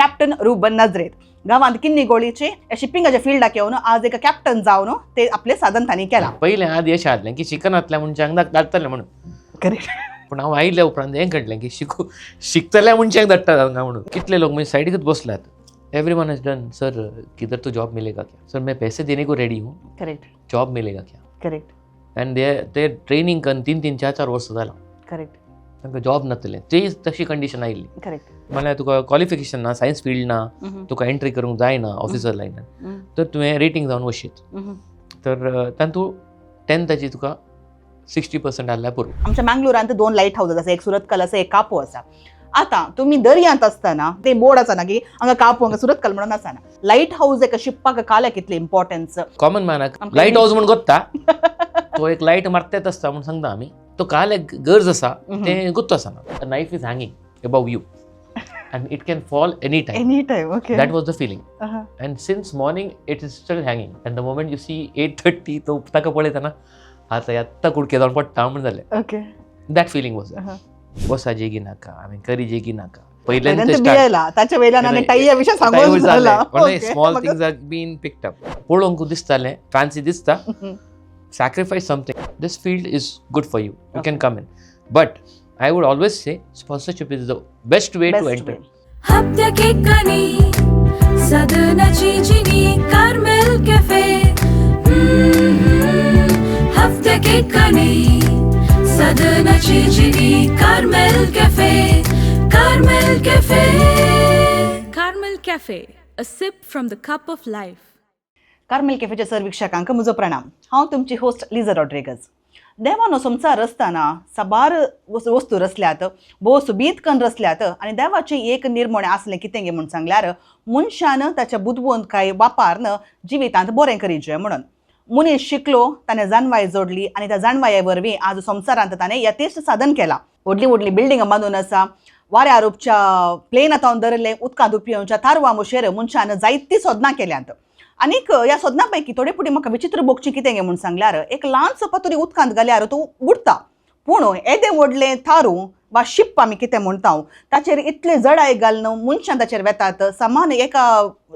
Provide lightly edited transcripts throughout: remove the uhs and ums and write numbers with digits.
Captain Ruban Nazareth गावात किन्नी गोळीचे शिपिंगाच्या फिल्डाक येवन आज एक कॅप्टन जावन ते आपले साधन तांणी केला. पहिले आधी अशें आसलें की शिकनातल्या मनशांक धाडटले म्हणून, करेक्ट. पूण हांव आयल्या उपरांत हें घडलें की शिकतल्या मनशांक धाडटा हांगा म्हणून. कितले लोक म्हणजे सायडीकच बसल्यात. एवरीवन हैज डन सर किधर तो जॉब मिलेगा क्या सर, मैं पैसे देने को रेडी हूँ, करेक्ट, जॉब मिलेगा क्या. करेक्ट, एंड ते ट्रेनिंग करून 3-3, 4-4 वर्सां जालां. करेक्ट, तांकां जॉब नासलें. ती तशी कंडिशन आयिल्ली. करेक्ट. म्हळ्यार तुका क्वॉलिफिकेशन ना, सायन्स फील्ड ना, तुका एंट्री करूंक जायना ऑफिसर लायनान, तर तुवें रेटींग जावन वशीत. तर तातूंत 10th तुका 60% आसल्यार पुरो. आमच्या मंगळुरांत 2 लायट हाऊस आसा, एक सुरतकल आसा, एक कापू आसा. आता तुम्ही दर्यांत असताना ते बोर्ड आसा ना की हांगा कापू हांगा सुरतकल म्हणून आसना. लायट हाऊस एका शिप्पाक काल्या कितले इम्पॉर्टन्स. कॉमन मॅनाक लायट हाऊस म्हणून गोत्ता, तो एक लायट मारतेत आसता म्हणून सांगता आमी. तो काल्याक गरज आसा ते गुत्त आसना. Knife is hanging above you and it can fall anytime. Okay. That was the feeling. And since morning it is still hanging, and the moment you see 8:30 तो ताका पळयतना आता यात्ता कुडके जावन पडटा म्हणून जालें. Okay. That feeling was there. बसा जेगी नाका, हांवें करी जेगी नाका. पहिल्यांदा बियला ताच्या वेळेला टाईया विषय सांगून झाला. Small things have been picked up. पळोवंक दिसतालें, fancy दिसता. Sacrifice something. This field is good for you. You can come in. But I would always say sponsorship is the best way to enter. हप्त्या केकानी सदनाची जिनी Carmel cafe. हप्त्या केकानी सदनाची जिनी Carmel cafe. Carmel cafe. Carmel cafe, a sip from the cup of life. Carmel कॅफेच्या सर्वेक्षकांक म्हजो प्रणाम. हांव तुमची होस्ट लिझा रॉड्रिगज. देवानो संसार रसताना साबार वस्तू रचल्यात, भोव सुबीत कन्न रचल्यात, आनी देवाचें एक निर्मणें आसलें कितें गे म्हूण सांगल्यार मनशान ताच्या बुदवंतकाय वापारन जिवितांत बरें करीचें म्हणून. मनीस शिकलो, ताणें जाणवाय जोडली आनी त्या जाणवाये वरवीं आज संवसारांत ताणें यथेश्ट साधन केलां. व्हडली व्हडली बिल्डिंगां बांदून आसा, वाऱ्या रुपच्या प्लेन आतां धरले, उदकांत उपिवच्या तारवां मुशेर मनशान जायतीं सोदनां केल्यांत. आनीक ह्या सोदनां पैकी थोडे फुटी म्हाका विचित्र भोगचें कितें गे म्हूण सांगल्यार एक ल्हानसो पातुरी उदकांत घाल्यार तो बुडटा, पूण येदें व्हडलें थारू वा शिप आमी कितें म्हणटा ताचेर इतले जडाय घालन मनशां ताचेर वेतात, सामान एका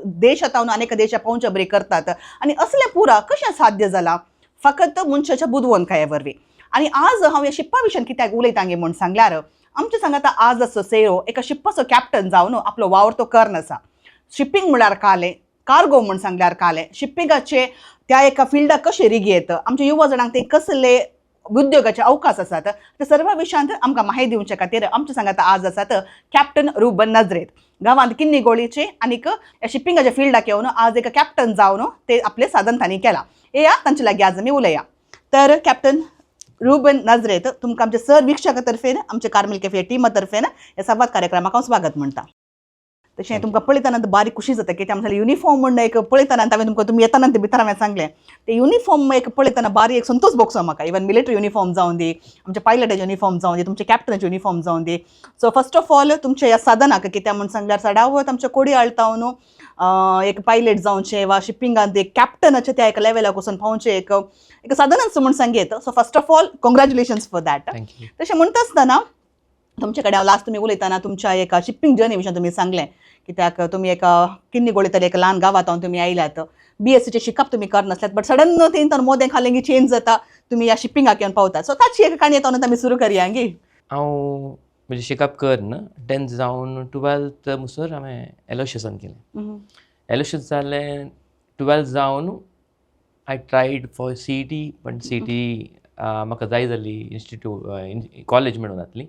देशांतावन आनीक देशा पावचे बरी करतात. आनी असलें पुरा कशें साध्य जालां? फकत मनशाच्या बुदवंतकाये वरवीं. आनी आज हांव ह्या शिप्पा विशयान कित्याक उलयतां गे म्हूण सांगल्यार आमचें सांगात आज असो सेरो एका शिप्पाचो कॅप्टन जावन आपलो वावर तो करन आसा. शिपिंग म्हळ्यार कालें, कार्गो म्हूण सांगल्यार कालें. शिपिंगाचे त्या एका फिल्डाक कशें रिगी येत, आमच्या युवा जाणांक ते कसले उद्योगाचे अवकाश आसात, ते सर्व विशयांत आमकां माहिती दिवचे खातीर आमचे सांगात आज आसात कॅप्टन रुबन नाझरेथ गावात किन्नी गोळीचे आनीक शिपिंगाच्या फिल्डाक येवन आज एक कॅप्टन जावन ते आपले साधन तांणी केलां. येया तांचे लागीं आज आमी उलया. तर कॅप्टन रुबन नाझरेथ तुमकां आमच्या सर्वेक्षका तर्फेन आमच्या कार्मेल कॅफे टिमा तर्फेन ह्या संवाद कार्यक्रमाक हांव स्वागत म्हणटा. तशें तुमकां पळयतना बारीक खुशी जाता कित्याक आमच्या युनिफॉर्म म्हणून एक पळयतना हांवें तुमकां तुमी येताना भितर हांवें सांगलें ते युनिफॉर्म एक पळयतना बारीक एक संतोश भोगसो म्हाका. इवन मिलिटरी युनिफॉर्म जावन दी, आमच्या पायलटाचे युनिफॉर्म जावन दी, तुमच्या कॅप्टनाचे युनिफॉर्म जावन दी. सो फर्स्ट ऑफ ऑल तुमच्या ह्या साधनाक कित्याक म्हूण सांगल्यार सडावत आमच्या कोडी आळतावन एक पायलट जावचें वा शिपिंगांत एक कॅप्टनाच्या त्या एका लेवलाक वचून पावचें एक साधनच म्हूण सांगीत. So first of all congratulations for that. तशें म्हणटा आसतना तुमचे कडेन हांव लास्ट तुमी उलयतना तुमच्या एका शिपिंग जर्नी विशयन तुमी सांगलें कित्याक तुमी एका किन्नी गोळीतले एका ल्हान गांवांत तुमी आयल्यात, BSc शिकप तुमी करनासल्यात, बट सडन तेंच्यान मोदें खालें की चेंज जाता, तुमी ह्या शिपिंगाक येवन पावतात. सो ताची एक काणी येता आमी सुरू करया गी. हांव म्हणजे शिकप करना 10th जावन 12th म्हणसर हांवें एलोशियसान केलें. एलोशियस जालें 12th जावन आय ट्रायड फॉर CET, पण CET म्हाका जाय जाली इंस्टिट्यूट कॉलेज मेळून जातली.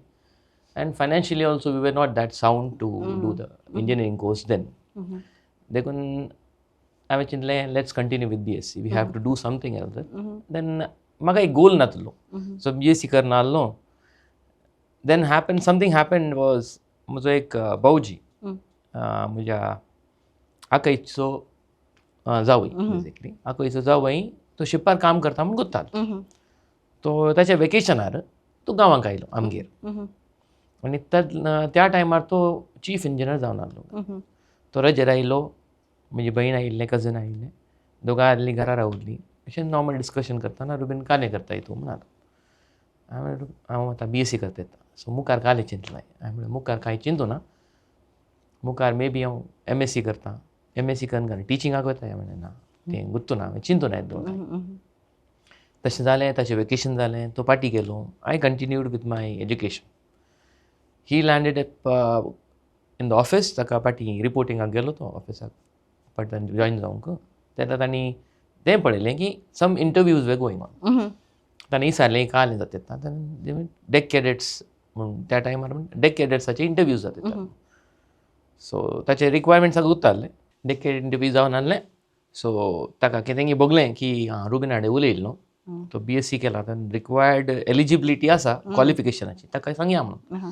And financially also we were not that sound to do the engineering course then. देखून हांवें चिंतलें let's continue with BSc. We have to do something else. Then म्हाका एक गोल नासलो, so BSc करना आसलो. Then something happened was म्हजो एक भाऊजी म्हज्या आकयचो जावई बेसिकली आकयचो जावई तो शिपार काम करता म्हूण गोत्तालो. तो ताच्या वेकेशनार तो गांवांक आयलो आमगेर आनी त्या टायमार तो चीफ इंजिनियर जावन आसलो. तो रजेर आयलो, म्हजी भयण आयिल्लें, कजन आयिल्लें, दोगांय आयिल्लीं घरा रावल्लीं. अशें नॉर्मल डिस्कशन करतना रुबीन कालें करता तूं म्हणून हांव आतां BSc करता येता. सो मुखार कालें चिंतलें. हांवें म्हणलें मुखार कांय चिंतू ना, मुखार मे बी हांव MSc करता MSc करून टिचिंगाक वता म्हणलें ना तें गुत्तू ना हांवें चिंतून ना दोन तशें जालें ताचें वेकेशन जालें तो पार्टी गेलो I continued with my education he landed in the office ताका पार्टी रिपोर्टिंगाक गेलो तो ऑफिसाक पार्टी जॉयन जावंक तेन्ना तांणी तें पळयलें की some interviews were going on तांणी विचारलें का जालें जाता तेन्ना डेक कॅडेट्स म्हणून त्या टायमार डेक कॅडेट्साचे इंटरव्यूज जाता सो ताचे रिक्वायरमेंट्स सगळें उरताले डेक कॅडेट इंटरव्यू जावन आहलें सो ताका तेंगे बगलें की रुबीन हाडे उलयलो तो BSc केला रिक्वायर्ड एलिजिबिलिटी आसा क्वॉलिफिकेशनाची ताका सांगया म्हणून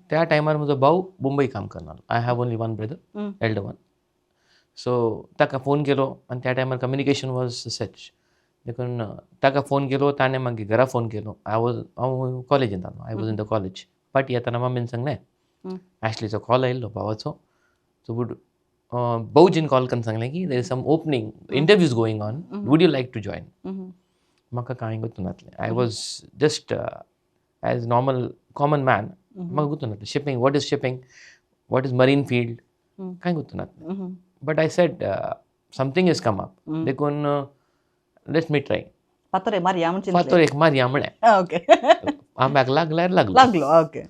त्या टायमार म्हजो भाऊ मुंबई काम करनालो I have only one brother elder one so ताका फोन केलो आनी त्या टायमार कम्युनिकेशन वॉज सच देखून ताका फोन केलो ताणें मागीर घरा फोन केलो हांव कॉलेजींत आलो I was in the college party येताना मम्मीन सांगलें ॲशलीचो कॉल आयिल्लो भावाचो सो वूड भाऊजीन कॉल करून सांगलें की there is some opening interviews going on would you like to join म्हाका कांय गुर्तू नासलें I was just as normal common man म्हाका गुर्तू नासलें shipping what is shipping what is marine field कांय गुर्तू नासलें but I said something is come up देखून लेट्स मी ट्राय फातर मारया म्हणून फातर एक मारया म्हळें ओके आंब्याक लागल्यार लागलो लागलो ओके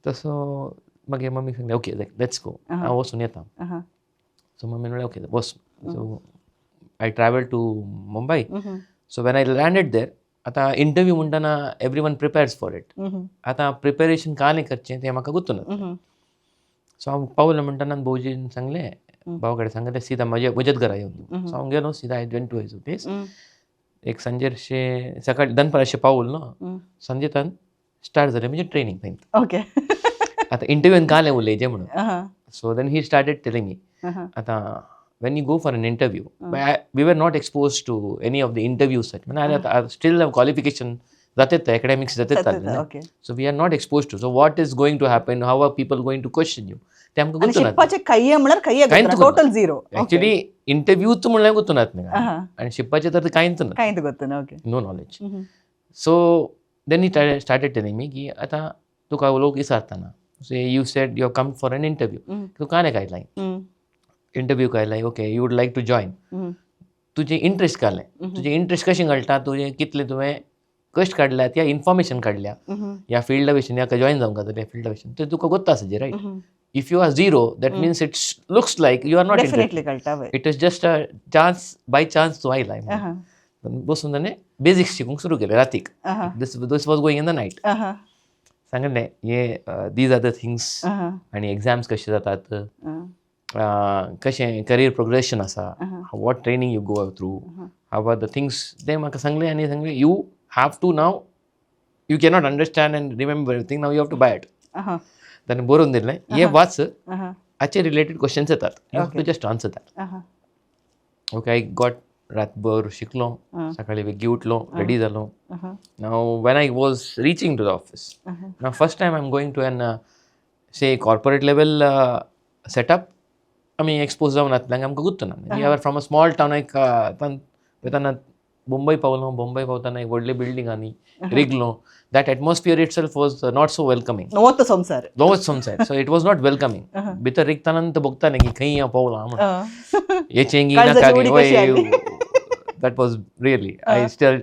तसो मागीर मम्मी सांगलें ओके लेट्स गो हांव वचून येता सो मम्मीन म्हळें ओके बस so I travel to Mumbai so when I landed there आतां इंटरव्यू म्हणटना everyone prepares for it आतां प्रिपेरेशन कालें करचें तें म्हाका गुर्तू ना सो हांव पावलें म्हणटना भोवजीन सांगलें भावा कडेन सांगलें सीदा म्हज्याच घरा येवन सो हांव गेलो सीदा I went to his place एक सांजेरशें सकाळी दनपार अशें पावल न्हू सांजे तान स्टार्ट जालें म्हणजे ट्रेनींग थंय ओके आतां इंटरव्यून कालें उलयचें म्हणून so then he started telling me आतां when you go for an interview we were not expose to any of the interviews such म्हणजे स्टील क्वॉलिफिकेशन जातात एकेडमिक्स जातात so we are not expose to so what is going to happen how are people going to question you ते आमकां गुर्तू ना शिप्पाचे काही म्हणल्यार काही टोटल झिरो एक्चुअली इंटरव्यूच म्हणल्यार गुर्तू नात आनी शिप्पाचें तर कांयच ना कांयच गुर्तू ना okay no knowledge so then he started telling me की आतां तुका लोक विचारतना so you said you have come for an interview तुका आनी कांयलाय इंटरव्यू कायलाय okay you would like to join तुजें इंट्रस्ट काडलें तुजें इंट्रस्ट कशें कळटा तुजें कितलें तुवें कश्ट काडल्यात या इन्फॉर्मेशन काडल्या ह्या फिल्डा विशीं ह्या जॉयन जावंक जाता फिल्डा विशीं तें तुका गुर्ता आसा right if you are zero that means it's looks like you are not definitely कळटा it is just a chance by chance तूं आयलाय बसून ताणें बेजिक्स शिकूंक सुरू केलें रातीक दीस was going in the night सांगलें हे दीज आर द थिंग्स आनी एग्जाम्स कशे जातात कशें करियर प्रोग्रेशन आसा what training you go through how are the things ते म्हाका सांगलें आनी सांगलें you have to now you cannot understand and remember everything now you have to buy it ताणें बरोवन दिलें हे वाच हाचे रिलेटेड क्वेश्चन्स येतात you have to just answer that okay I got रातभर शिकलो सकाळी बेगी उठलो रेडी जालो now when I was reaching to the office now first time I am going to an say corporate level setup आमी expose जावन आसल्यांक आमकां गुर्तू ना we are from a small town एक वयताना मुंबय पावलो मुंबय पावताना एक व्हडले बिल्डिंगांनी रिगलो that atmosphere itself was not so welcoming नवोच संसार so it was not welcoming भितर रिगताना तो बघतालें की खंय हांव पावलां म्हणून हे चेंगी नाका गे that was really I still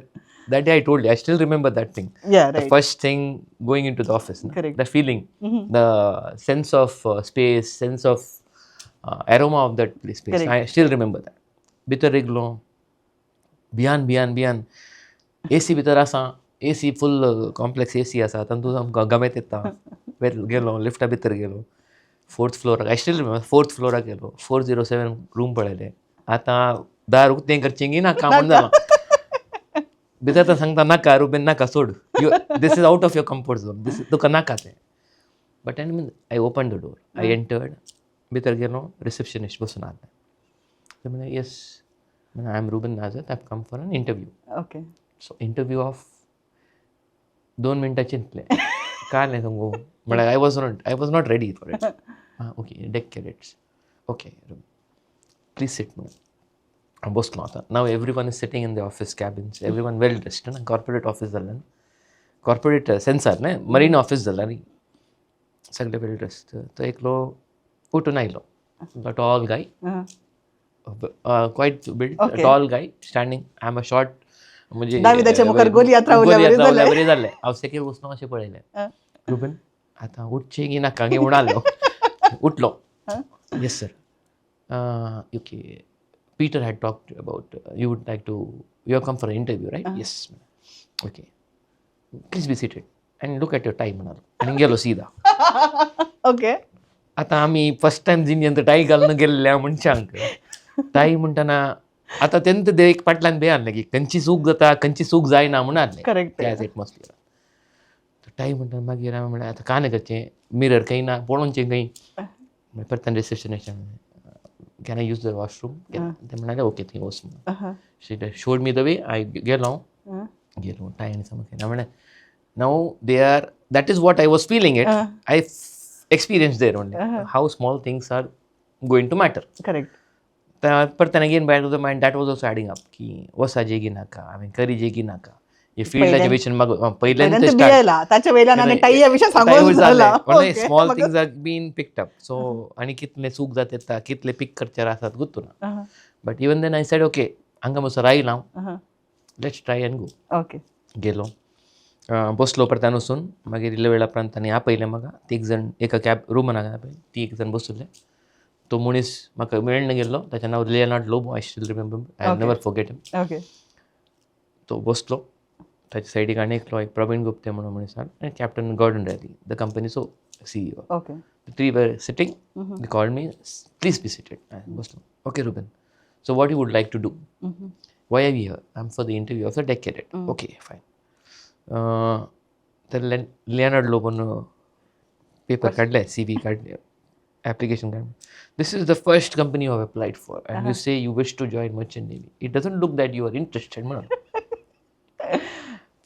that day I told you I still remember that thing the first thing going into the office the feeling the sense of space sense of aroma of that space I still remember that bitar riglo biyan AC bitar asa AC full complex AC asa tantu amka gamet yetta gelo lift bitar gelo 4th floor I still remember 4th floor gelo 407 room पळयले आता दार उक्तें करचें की नाका म्हण जालां भितर सांगता नाका रुबेन नाका सोड you this is out of your comfort zone this तुका नाका तें but I open the door I entered भितर गेलो रिसेप्शनिस्ट बसून आसलें ते म्हणलें yes I am Ruben Nazareth I have come for an interview okay so interview of 2 मिनटां चिंतलें कालें सांगू म्हळ्यार I was not ready for it okay deck cadets okay please seat म्हणून बसलो आता now everyone is sitting in the office cabins everyone well dressed ना corporate office जालें कॉर्पोरेट सेन्सार न्ही मरीन ऑफिस जालां न्ही सगळे वेल ड्रेस्ड तो एकलो उठून आयलो. Tall guy, quite built, Okay. tall guy standing. I am a short. म्हणजे दाविदाच्या मुखार गोलियात बरे जाल्ले. हांव सेकेर वचून अशें पळयलें. रुबन आतां उठचें की नाका गे म्हणून आलो. उठलो. Yes sir. Okay. Peter had talked about you would like to you have come for an interview, right? Yes. Okay. Please be seated and look at your tie म्हणालो. आणि गेलो सीधा. ओके. आता आम्ही फर्स्ट टाइम जिनियंत टाय घालून गेल्ल्या मनशांक tie म्हणटाना आता तेंत ते एक फाटल्यान बे आहलें की खंयची चूक जाता खंयची चूक जायना म्हणून आहलें. Correct. त्याच एटमॉस्फियर टाय म्हणटा मागीर हांवें म्हणलें आतां कांय करचें मिरर खंय ना पळोवचें खंय परत receptionist can I use the washroom ते म्हणाले ओके थंय वच म्हणून showed me the way I गेलो टाय आनी सामकें हांवें म्हणलें now they are that is what I was feeling it I experience there only how small things are going to matter. Correct. परत again back to the mind that was also adding up की वसा जेगी नाका हांवें करी जेगी नाका हे फील्डाच्या विशयन म्हाका पहिल्यांदा ताच्या वयल्यान आनी टाईया विशय सांगून जाला. Small things are been picked up so आनी कितले चूक जाता कितले पिक करचे आसात गुर्तुना. But even then I said okay हांगा म्हणसर आयला हांव let's try and go. Okay. गेलो बसलो परतान वचून मागीर इल्ल्या वेळा उपरांत तांणी आपयलें म्हाका तीग जाण एका कॅब रुमनाक आपयलें ती एक जाण बसुल्ले. तो मनीस म्हाका मेळून गेल्लो ताचें नांव Leonard Lobo I still remember I never forget him. Okay. तो बसलो ताचे सायडीक आनी एकलो एक प्रवीण गुप्ते म्हणून मनीस आनी कॅप्टन गॉर्डन रॅली द कंपनीचो CEO. Okay. Three were sitting. They called me, please be seated. I was okay, Ruben. So what you would like to do? Why are we here? I'm for the interview of the deck cadet. Okay, fine. तर Leonard लोबोन paper काढले CV काढले application काढले. This is the first company you have applied for and you say you wish to join merchant navy. It doesn't look that you are interested म्हणून.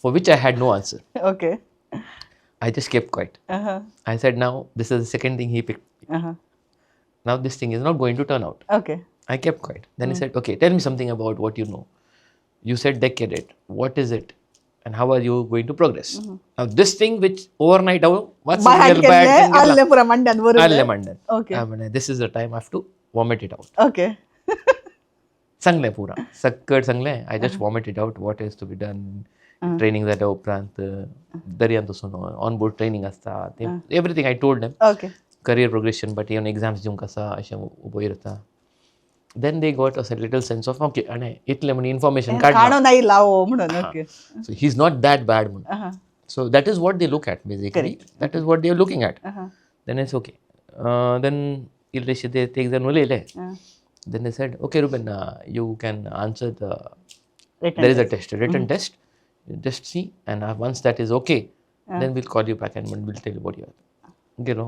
For which I had no answer. Okay. I just kept quiet. I said now this is the second thing he picked. Now this thing is not going to turn out. Okay. I kept quiet. Then he said, okay, tell me something about what you know. You said deck cadet. What is it? And how are you going to progress? Now this thing which overnight, what's By hand alle pura mandan borobar. Alle mandan. Okay. I mean, this is the time I have to vomit it out. Okay. सांगलें पुरा सक्कट सांगलें. I just vomit it out. What is to be done? Training जाल्या उपरांत दर्यांत वचून on board training आसता everything I told them. Okay. Career progression but even exams दिवंक आसा अशें वयर येता. Then they got a little sense of okay आनी इतलें म्हणून इन्फॉर्मेशन काडून आयला म्हणून. Okay. So he is not that bad म्हणून. So that is what they look at basically that is what they are looking at. Then it's okay. Then इल्लेशे ते एक जाण उलयले. Then they said okay Ruben you can answer the there is a test written test. Just see and once that is okay then we'll call you back and we'll tell you what you are. गेलो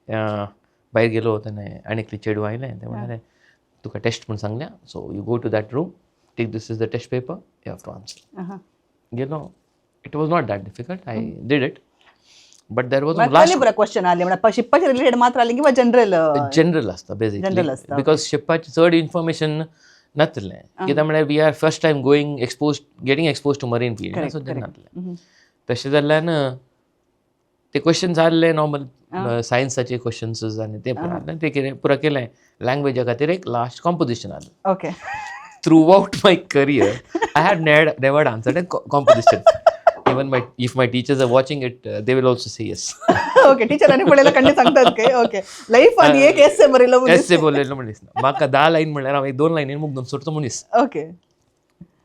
भायर गेलो तेणे आनी एकली चेडूं आयलें ते म्हणालें तुका test म्हूण सांगल्या so you go to that room take this is the test paper you have to answer. गेलो it was not that difficult I did it but there was last question आले म्हणजे शिप्पाचे रिलेटेड मात्र आले किंवा general आसता basically because शिप्पाची चड information नासलें कित्याक म्हळ्यार we are first time going getting expose to marine field so तें नासलें. तशें जाल्ल्यान ते क्वेश्चन्स आसले नॉर्मल सायन्साचे क्वेश्चन्स आनी ते ते कितें पुरा केलें लँग्वेजा खातीर एक लास्ट कॉम्पोजिशन आसलें. Okay. Through out my career I had never answered A composition. Even if my teachers are watching it, they will also say yes. Okay, teacher आणि पळयला कंडी सांगतात काय. ओके. लाईफ आणि एक एस्से बरयलो मनीस. एस्से बरयलो मनीस म्हाका 10 लायन म्हणल्यार हांव एक 2 लायनीन मुग्धून सोडचो मनीस. ओके.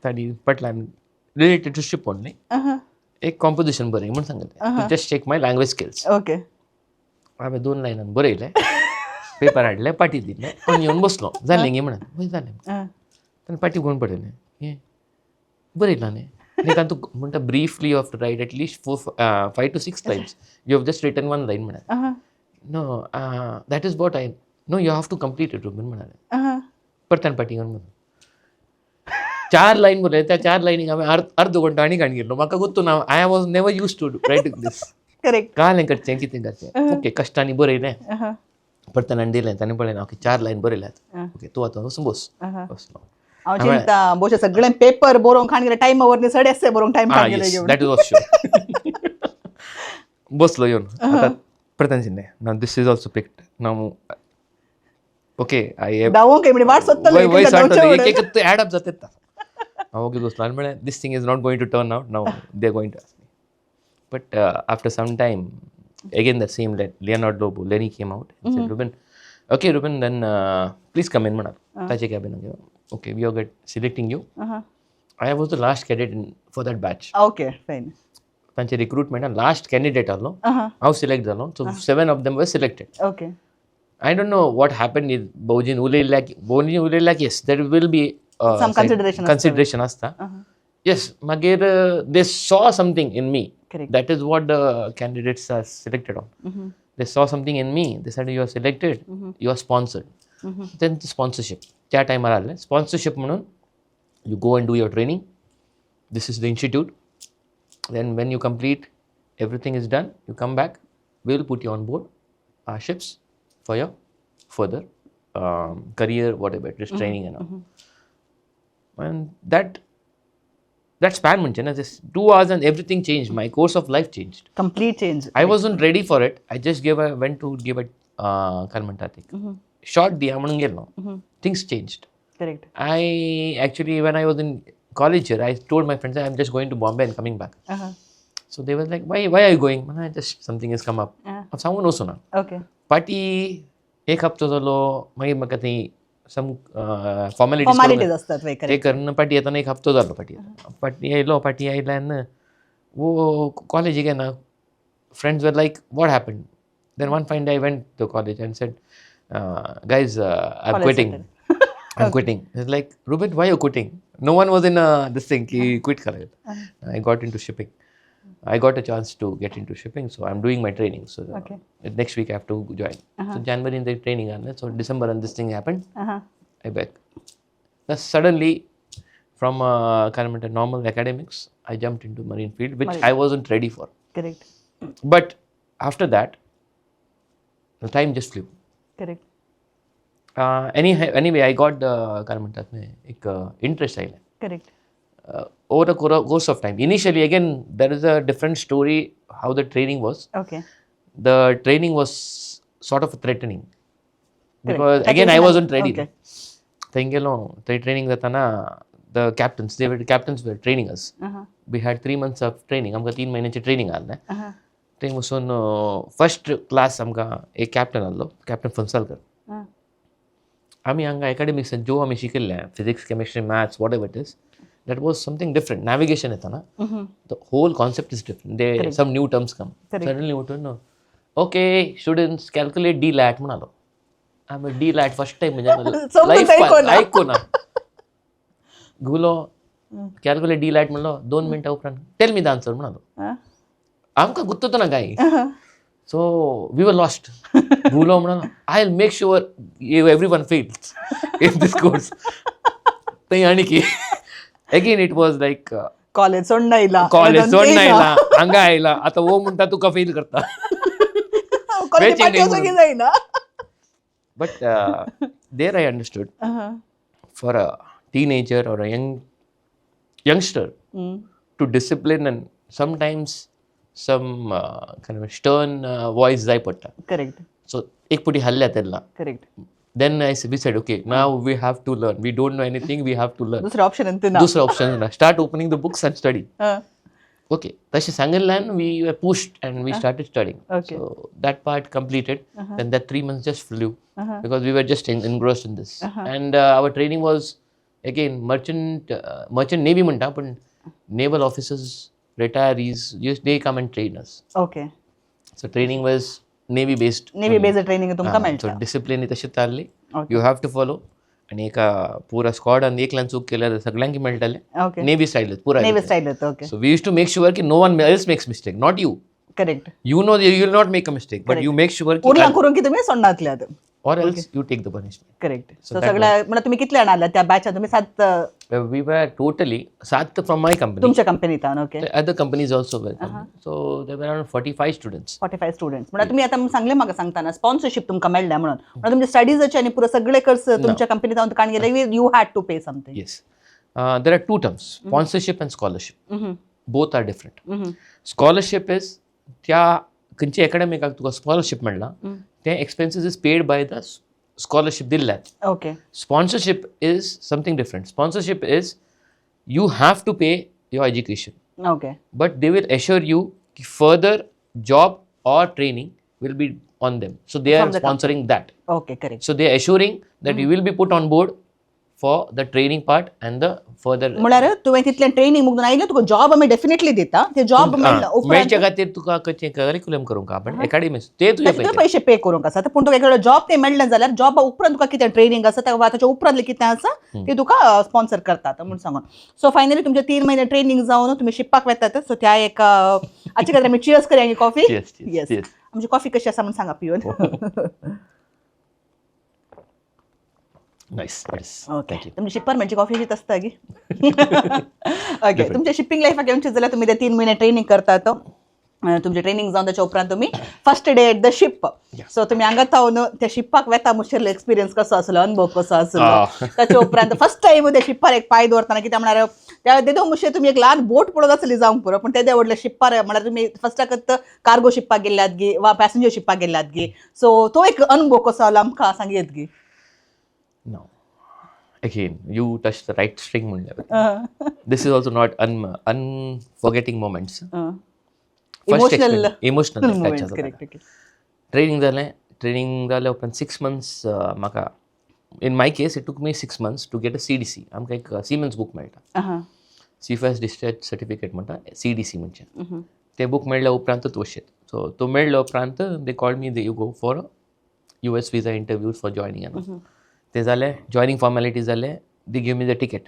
ताणी पटल्यान रिलेटेड टू शिप ओनली एक कॉम्पोजिशन बरय म्हूण सांगलें जस्ट चेक माय लँग्वेज स्किल्स. ओके. हांवें 2 लायनान बरयलें पेपर हाडले पाटी दिले आनी येवन बसलो जालें गे म्हणून वय जालें. ताणें पाटी घेवन पळयलें हें बरयलां न्ही ताका तूं म्हणटा briefly you have to write at least 5 to 6 times. You have just written 1 line म्हणाले. No that is what I know you have to complete it Ruben म्हणाले. परतान पाटी घेवन म्हणून 4 लायन बरयले त्या 4 लायनीक हांवें अर्द घंटो आनी घाण गेलो म्हाका गुर्तू ना. I was never use to write this. Correct. कालें करचें कितें करचें ओके कश्टांनी बरयलें परतान आनी दिलें ताणें पळयलें ओके 4 लायन बरयल्यात ओके तूं आतां वचून बसलो. हांव चिंता बोशे सगळे पेपर बरोवंक खाण गेले टायमावर न्ही सडे एस्से बरोवंक टायम खाण गेले. दॅट इज ऑल्सो बसलो येवन आतां प्रतांचिन्ने now this is also picked now okay I दावोंक म्हणजे वाट सोदतलो वय एक सांगतो दावचे एक एक ऍड अप जातात हांव ओके दोस्त म्हळ्यार this thing is not going to turn out now they are going to ask me but after some time again the same Leonardo Lenny came out and said Ruben okay Ruben then please come in म्हणाल ताचे cabin okay we are selecting you I was the last candidate for that batch okay fine तांचे रिक्रुटमेंटान last candidate आसलो हांव select जालो so 7 of them were selected okay I don't know what happened is Bowjin उलयल्या की yes there will be Some consideration asta yes magir they saw something in me Correct. that is what the candidates are selected on they saw something in me they said you are selected you are sponsored then the sponsorship त्या टायमार आले sponsorship म्हणून you go and do your training this is the institute then when you complete everything is done you come back we will put you on board our ships for your further career whatever just training and all and that span म्हणजे ना just 2 hours and everything changed my course of life changed complete change I wasn't ready for it I just went to give it काय म्हणतात एक short दिया म्हणून गेलो things changed correct I actually when I was in college here I told my friends I'm just going to Bombay and coming back so they were like why are you going man just something has come up सांगून वचो ना okay party एक हप्तो जालो मागीर म्हाका थंय सम formalities असतात वे ते करून पार्टी येताना एक हप्तो जालो पार्टी आयल्यान वो कॉलेज गेना friends were like what happen then one fine day I went to college and said guys I'm quitting it's like Ruben why you quitting no one was in this thing ki quit kare I got into shipping I got a chance to get into shipping so I'm doing my training so next week I have to join so January in the training so December and this thing happened I back then suddenly from kind of normal academics I jumped into marine field which I wasn't ready for correct but after that the time just flew correct anyway I got काय म्हणतात ना एक interest आयला correct over the course of time initially again there is a different story how the training was okay the training was sort of threatening because again I wasn't ready thing गेलो the training जाताना the captains were training us we had 3 months of training आमकां 3 महिन्याची training आसलें थंय वचून first class आमकां एक captain आसलो कॅप्टन फन्सालकर आमी हांगा एकाडेमिक्सान ज्यो आमी शिकिल्ले physics chemistry maths what ever it is that was something different navigation येताना the whole concept is different there some new terms come suddenly what no okay students calculate d lat म्हणालो आम्ही d lat first time म्हणजे life ऐकू ना गुलो calculate d lat म्हणलो 2 मिनिटं उपरांत tell me the answer म्हणालो आमकां गुत्ततो ना काय so we were lost गुलो म्हणालो I'll make sure everyone fails in this course तै आणि की again it was like college सोडना इला हांगा आयला आता वो म्हणटा तुका फेल करता but there I understood for a teenager or a youngster to discipline and sometimes some kind of stern voice जाय पडटा correct so एक पुटी हल्ल्या तेल्ला correct then we said okay now we have to learn we don't know anything we have to learn दुसरा option start opening the books and study okay तशें सांगिल्ल्यान we were pushed and we started studying so that part completed then that 3 months just flew because we were just engrossed in this and our training was again merchant navy म्हणटा पण naval officers retirees they come and train us okay so training was navy based training तुमकां मेळटा discipline तशेंच जाल्ली you have to follow आनी एका पुरा स्क्वॉडान एकल्यान चूक केल्यार सगळ्यांक मेळटालें नेव्ही स्टायल पुरा navy style okay so we use to make sure की no one else makes mistake not you correct you know you will not make a mistake but you make sure उरला करून की तुम्ही सोडनातले or else you take the punishment correct so सगळ्या म्हणजे तुम्ही कितले जाण आल्या त्या बॅचात तुम्ही 7 we were totally 7 from my company तुमच्या कंपनीतान okay other companies also were so there were around 45 students म्हणजे तुम्ही आता सांगले म्हाका सांगताना स्पॉन्सरशिप तुमकां मेळ्ळ्या म्हणून म्हणजे तुमचे स्टडीजाचे आनी पुरो सगळे खर्च तुमच्या कंपनीतान काण गेले you had to pay something yes there are two terms sponsorship and scholarship both are different scholarship is त्या खंयची एकाडेमिकाक तुका स्कॉलरशीप मेळना ते expenses is paid by the scholarship दिल्ल्यात. Okay. Sponsorship is something different. Sponsorship is you have to pay your education, okay. but they will assure you कि further job or training will be on them. So they are From the sponsoring that. Okay, correct. So they are assuring that you will be put on board for the training part and the further. म्हळ्यार तुवें तितलें training मुगून आयलें तुका job आमी definitely दिता. ते job मेळना मेळच्या खातीर तुका curriculum करूंक आपण अकॅडमीज ते तुजे ते पयशे पे करूंक आसा. पूण तुका एक जॉब ते मेळना जाल्यार जॉबा उपरांत तुका कितें ट्रेनिंग आसा ताच्या उपरांत कितें आसा ते तुका स्पॉन्सर करतात म्हणून सांगून. सो फायनली तुमचे 3 महिने ट्रेनिंग जावन तुमी शिप्पाक वेतात. सो त्या एक हाचे खातीर आमी चियर्स करया कॉफी. येस. आमची कॉफी कशी आसा म्हणून सांगा पिवन. नाईस. ओके. तुमची शिप्पर म्हणजे कॉफी अशीच आसता गी. ओके. तुमच्या शिपिंग लायफाक येवचे जाल्यार तुमी ते 3 महिने ट्रेनिंग करतात. तुमचे ट्रेनिंग जावन त्याच्या उपरांत तुमी first day at the ship. So तुमी हांगा थावन त्या शिप्पाक वेता मुशिल्लो एक्सपिरियन्स कसो आसलो, अनुभव कसो आसलो. ताच्या उपरांत फर्स्ट टायम त्या शिप्पार एक पाय दवरतना कित्याक म्हळ्यार त्या देदो मुशे तुमी एक ल्हान बोट पळोवन आसली जावंक पुरो, पूण तेदे व्हडले शिप्पार म्हळ्यार तुमी फर्स्टाकच कार्गो शिप्पाक गेल्ल्यात गी वा पॅसेंजर शिप्पाक गेल्ल्यात गी. सो तो एक अनुभव कसो आलो आमकां सांगयत गी. No. Again, you touched the right string म्हणल्यार. This is also not unforgetting moments. Emotional moments. Correct. Training जालें उपरांत 6 months म्हाका in my case it took me 6 months to get a CDC. आमकां एक Siemens book मेळटा. Seafares Discharge Certificate म्हणटा CDC म्हणजे. ते बूक मेळ्ळ्या उपरांतूच वशेत. सो तो मेळ्ळ्या उपरांत they called me, you go for a US visa interviews for joining. ते जालें, जॉयनिंग फॉर्मेलिटीज जाले, they give me the ticket.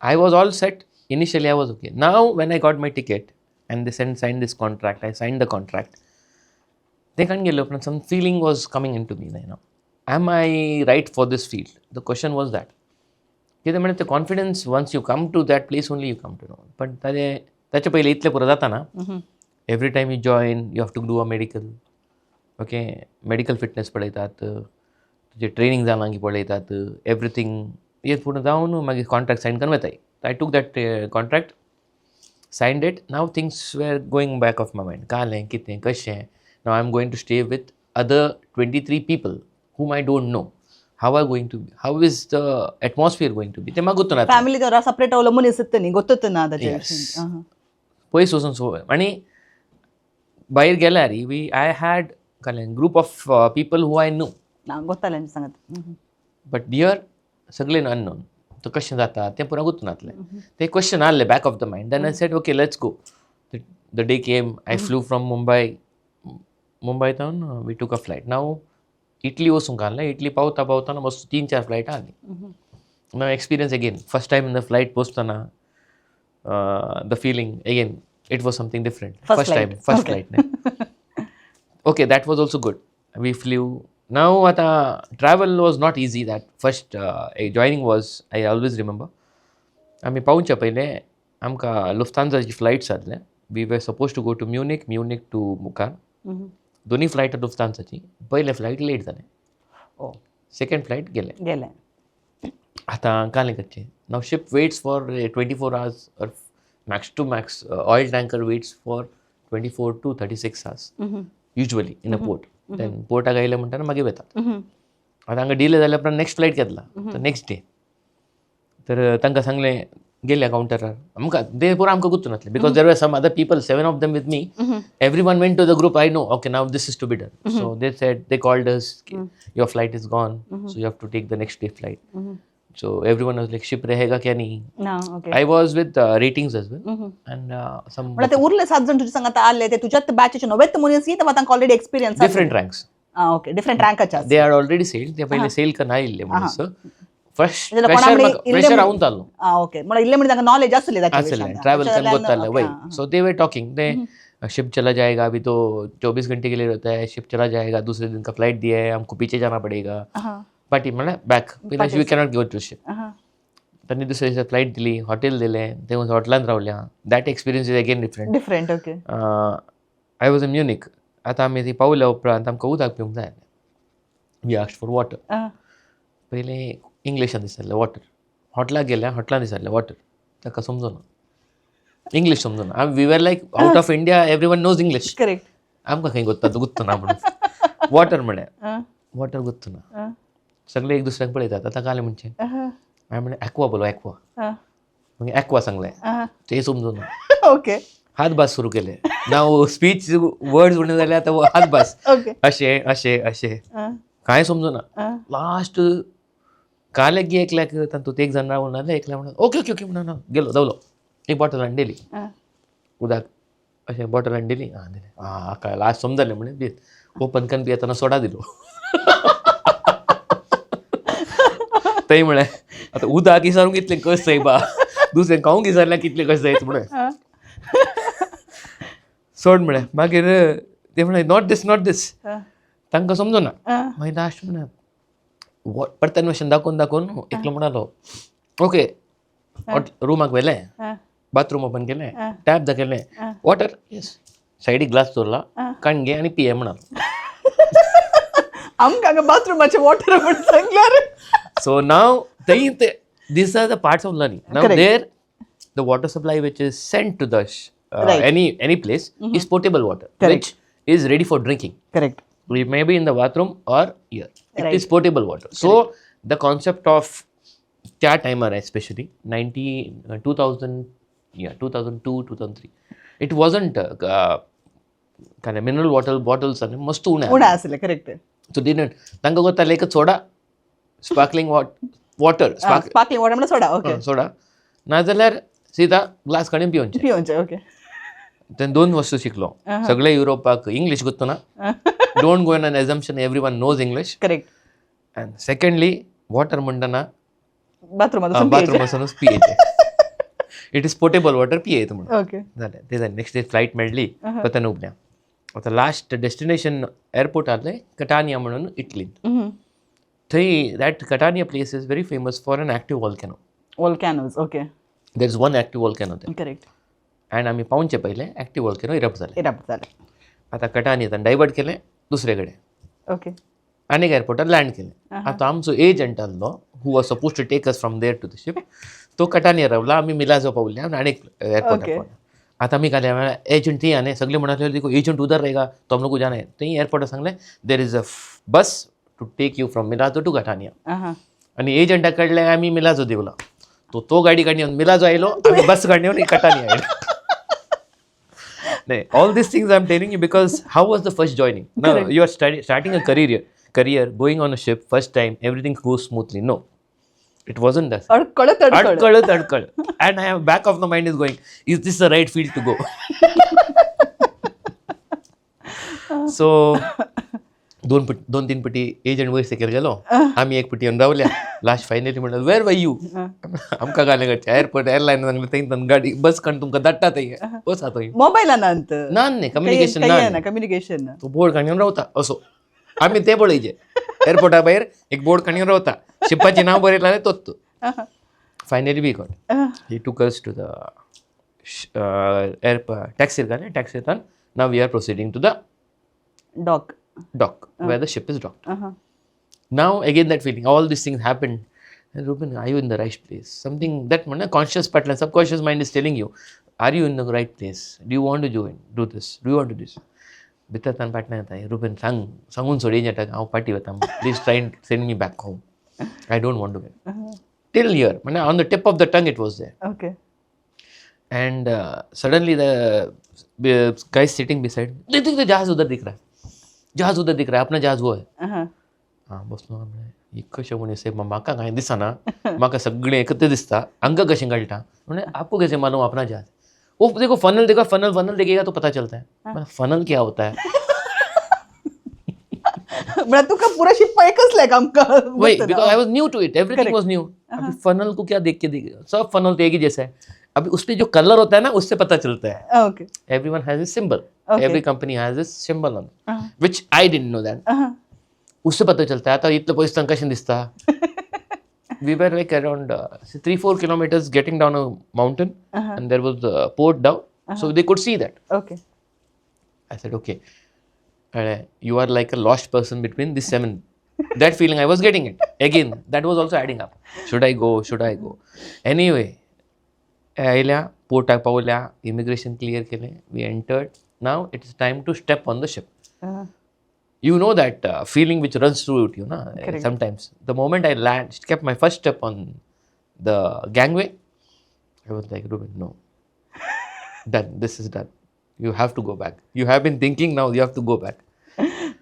I was all set. Initially I was okay. Now when I got my ticket and they signed this contract, I signed the contract. They can't get up. Some feeling was coming into me. Am I right for this field? The question was that. The confidence, once you come to that place only you come to know. But त्याच्या पहिले इतले पुरो जाता ना. Every time you join, you have to do a medical. Okay, medical fitness पळयतात. तुजे training जावंक पळयतात. एवरीथींग हे पूर्ण जावन मागीर कॉन्ट्रॅक्ट सायन करून वताय. I took that contract, signed it. Now things were going back of my mind. कालें कितें कशें. Now I am going to stay with other 23 people whom I don't know. How are going to be? How is the atmosphere going to be? ते म्हाका गुर्तूना. Family तर separate अवलो मनीस इत्त न्ही गोत्तूत ना ताचे. पयस वचून सो आनी भायर गेल्यार आय हॅड कालें group of people who I know. गोत्तालें सांगात. बट डियर सगळे अननोन. तो कशें जाता तें पुरो गुर्तूनातलें. ते क्वेश्चन आहले back of the mind. Then I said okay let's go. The day came. I flew from Mumbai तावन we took a flight. Now Italy वचूंक आहलें. इटली पावता मस्त 3-4 फ्लायट आहली. Now experience again first time in the flight पोसतना the feeling again it was something different. First flight. Okay, that was also good. We flew. Now travel was not easy. That first joining was, I always remember. आमी पावच्या पयले आमकां लुफ्तांजाची flights आसले. We were suppose to go to Munich to मुखार. दोनी flight लुफ्तांजाची. पयले फ्लायट लेट जालें. सेकंड फ्लायट गेले. आतां कालें कशें. Now ship waits for 24 hours or max to max. Oil tanker waits for 24 to 36 hours usually in a port. Then पोर्टाक आयले म्हणटाना मागीर वेतात. आतां हांगा डिले जाल्या उपरांत नेक्स्ट फ्लायट घेतला. तर नेक्स्ट डे तर तांकां सांगलें गेल्या कावंटरार. आमकां ते पुरो आमकां गुर्तूनातलें. Because there were some other people, 7 of them with me. Everyone went to the group. I know, okay, now this is to be done. So they said, they called us, your flight is gone, so you have to take the next day flight. So everyone was like, ship रहेगा क्या नहीं. Okay. I was with ratings as well. And some ते उरले 7 जण तुझे सांगात आले ते तुझ्यात बॅचचे नवेत मनीस की तेव्हा तांकां already experience different ranks. Okay, different रँकाचे. They had already sailed. ते पहिले सेल करना आयिल्ले मनीस. फर्स्ट प्रेशर रावून जालो. ओके, म्हणजे इल्ले म्हणजे तांकां नॉलेज आसले ताचे विशयान. ट्रॅव्हल करून गोताले वय. So they were talking. They ship चला जाएगा, अभी तो 24 घंटे के लिए रहता है. शिप चला जाएगा, दूसरे दिन का फ्लाइट दिया है, हमको पीछे जाना पड़ेगा. पार्टी म्हणल्यार back. We cannot go to ship. त्यांनी दुसऱ्या दिसा फ्लायट दिली, हॉटेल दिलें. ते हॉटेलांत रावल्या. That experience is again different. Okay. I was in Munich. आतां आमी ती पावल्या उपरांत आमकां उदक पिवंक जाय. We asked for water. पयले इंग्लिशान दिसतालें वॉटर. हॉटेलाक गेल्या, हॉटेलान दिसतालें वॉटर. ताका समजना. इंग्लीश समजना. We were like out of India, every one knows English. Correct. आमकां खंय गुत्ता ना म्हणून वॉटर म्हळ्यार वॉटर गुत्तू ना सगळे एक दुसऱ्याक पळयतात आतां काले म्हणचे हांवें म्हणलें एक्वा बोलो एक्वा मागीर एक्वा सांगलें ते समजून ना ओके हात भास सुरू केले नाव स्पीच वर्ड्स म्हणून जाल्यार आतां हात भास ओके अशें अशें अशें कांय समजना लास्ट कालेक एकल्याक तातूंत एक जण रावून आले एकल्या म्हणून ओके ओके ओके म्हणून गेलो दवलो एक बॉटल हाडून दिली उदक अशें बॉटल हाडून दिली दिलें लास्ट समजलें म्हणून दीत ओपन करून पियेतना सोडा दिलो थंय म्हळें आतां उदक विचारूंक कितलें कशें जाय बा दुसरें खावंक विचारल्यार कितलें कशें जायत म्हणून सोड म्हळें मागीर ते म्हळें नॉट दीस तांकां समजना मागीर लास्ट म्हण परतन मातशें दाखोवन एकलो म्हणलो ओके रुमाक व्हेलें बाथरूम ओपन केलें टॅप दाखयलें वॉटर येस सायडीक ग्लास दवरला काण घे आनी पिये म्हणालो आमकां बाथरुमाचें वॉटर म्हणून सांगल्यार सो नाव थंय these are the parts of learning now there the water supply which is sent to the any place is potable water which is ready for drinking. Correct. We may be in the bathroom or here. It is potable water. So the concept of that timer especially 2000 2002 2003 it wasn't kind of mineral water bottles and must उणा आसले correct so didn't तांकां गोतालें एक सोडा sparkling water sparkling water म्हणल्यार सोडा okay सोडा नाजाल्यार सीधा glass काडून पिवचे पिवचे okay तें 2 वस्तू शिकलो सगळे युरोपाक इंग्लीश गुत्तो ना don't go in an assumption everyone knows English correct and secondly water म्हणटना बाथरूमातून पियेचे इट इज पोर्टेबल वॉटर पियेत म्हणून ओके जालें ते जालें नेक्स्ट डे फ्लायट मेळ्ळी पतन उबल्या आतां लास्ट डेस्टिनेशन एअरपोर्ट आसलें कटानिया म्हणून इटलींत थंय that Catania place is very famous for an active volcano volcanoes okay there is one active volcano थंय करेक्ट अँड आमी पावचे पयले एक्टिव्ह वॉल्कॅनो इरप्ट जालें इरप्ट जालें आतां कटानियेंतल्यान डायवर्ट केलें दुसरे कडेन ओके आनीक एअरपोर्टार लँड केलें आतां आमचो एजंट आसलो who was suppose to take us from there to the ship तो कटानिया रावला आमी मिलाजो पावले आनी आनीक एअरपोर्टार पावले आतां आमी घाले एजंट थंय आनी सगळे म्हणाले देखो एजंट उधर रहेगा तो हम लोग को जाना है थंय एअरपोर्टार सांगलें there is a bus to take you from Milazzo to Catania आनी एजंटा कडले आमी मिलाजो दिवला तो गाडी काडून येवन मिलाजो आयलो आमी बस काडून येवन कटानिया आयलो all these things I'm telling you because how was the first joining? No, you are starting a career, going on a ship, first time, everything goes smoothly. No, it wasn't that. Adkal. And I have back of the mind is going, is this the right field to go? So, दोन तीन पटी agent वयर सेकेर गेलो आमी एक पटी येवन रावल्या लास्ट फायनली म्हणलें वेर वर यू आमकां घालें घरचे एअरपोर्ट एअरलायन सांगलें थंय गाडी बस काडून तुमकां धाडटा थंय बस थंय मोबायलांत न्ही कम्युनिकेशन तो बोर्ड काडून रावता असो आमी ते पळयचे एअरपोर्टा भायर एक बोर्ड काडून रावता शिपाचें नांव बरयलें तोच तो फायनली वी गॉट ही टूक अस टू द टॅक्सीर घालें टॅक्सींतल्यान now we are proceeding to the dock where the ship is docked. Now again that feeling, all these things happened. And Ruben, are you in the right place? Something that conscious part and subconscious mind is telling you, are you in the right place? Do you want to do this? Do you want to do this? Bitatan partner येता Ruben सांगून सोडी येता हांव party वता please try and send me back home. I don't want to go. Till here, on the tip of the tongue it was there. Okay. And suddenly the guy sitting beside me, they think the जहाज उधर दिख रहा है. जहाज उधर दिख रहा है अपना जहाज वो है हाँ बसलो आमी कशें म्हूण से म्हाका कांय दिसना म्हाका सगळें एकत्र दिसता हांकां कशें कळटा म्हणजे आपको कैसे मालूम अपना जहाज वो देखो फनल देखेगा तो पता चलता है फनल क्या होता है म्हणजे तुका पुरा शिप एकच लायक आमकां वही because I was new to it everything was new अभी फनल को क्या देख के सब फनल तो एक ही जैसा है अभी उस पे जो कलर होता है ना उससे पता चलता है okay everyone has a symbol every company has a symbol on which I didn't know that उससे पता चलता है आता इतलं पयस कशें दिसता we were like around 3-4 kilometers getting down a mountain and there was a port down so they could see that okay I said okay you are like a lost person between these 7 that feeling I was getting it again that was also adding up should I go anyway आयल्या पोर्टाक पावल्या immigration clear केलें we entered now it's time to step on the ship. You know that feeling which runs through it, Correct. sometimes. The moment I kept my first step on the gangway, I was like, Ruben, no. Done. This is done. You have to go back. You have been thinking, now you have to go back.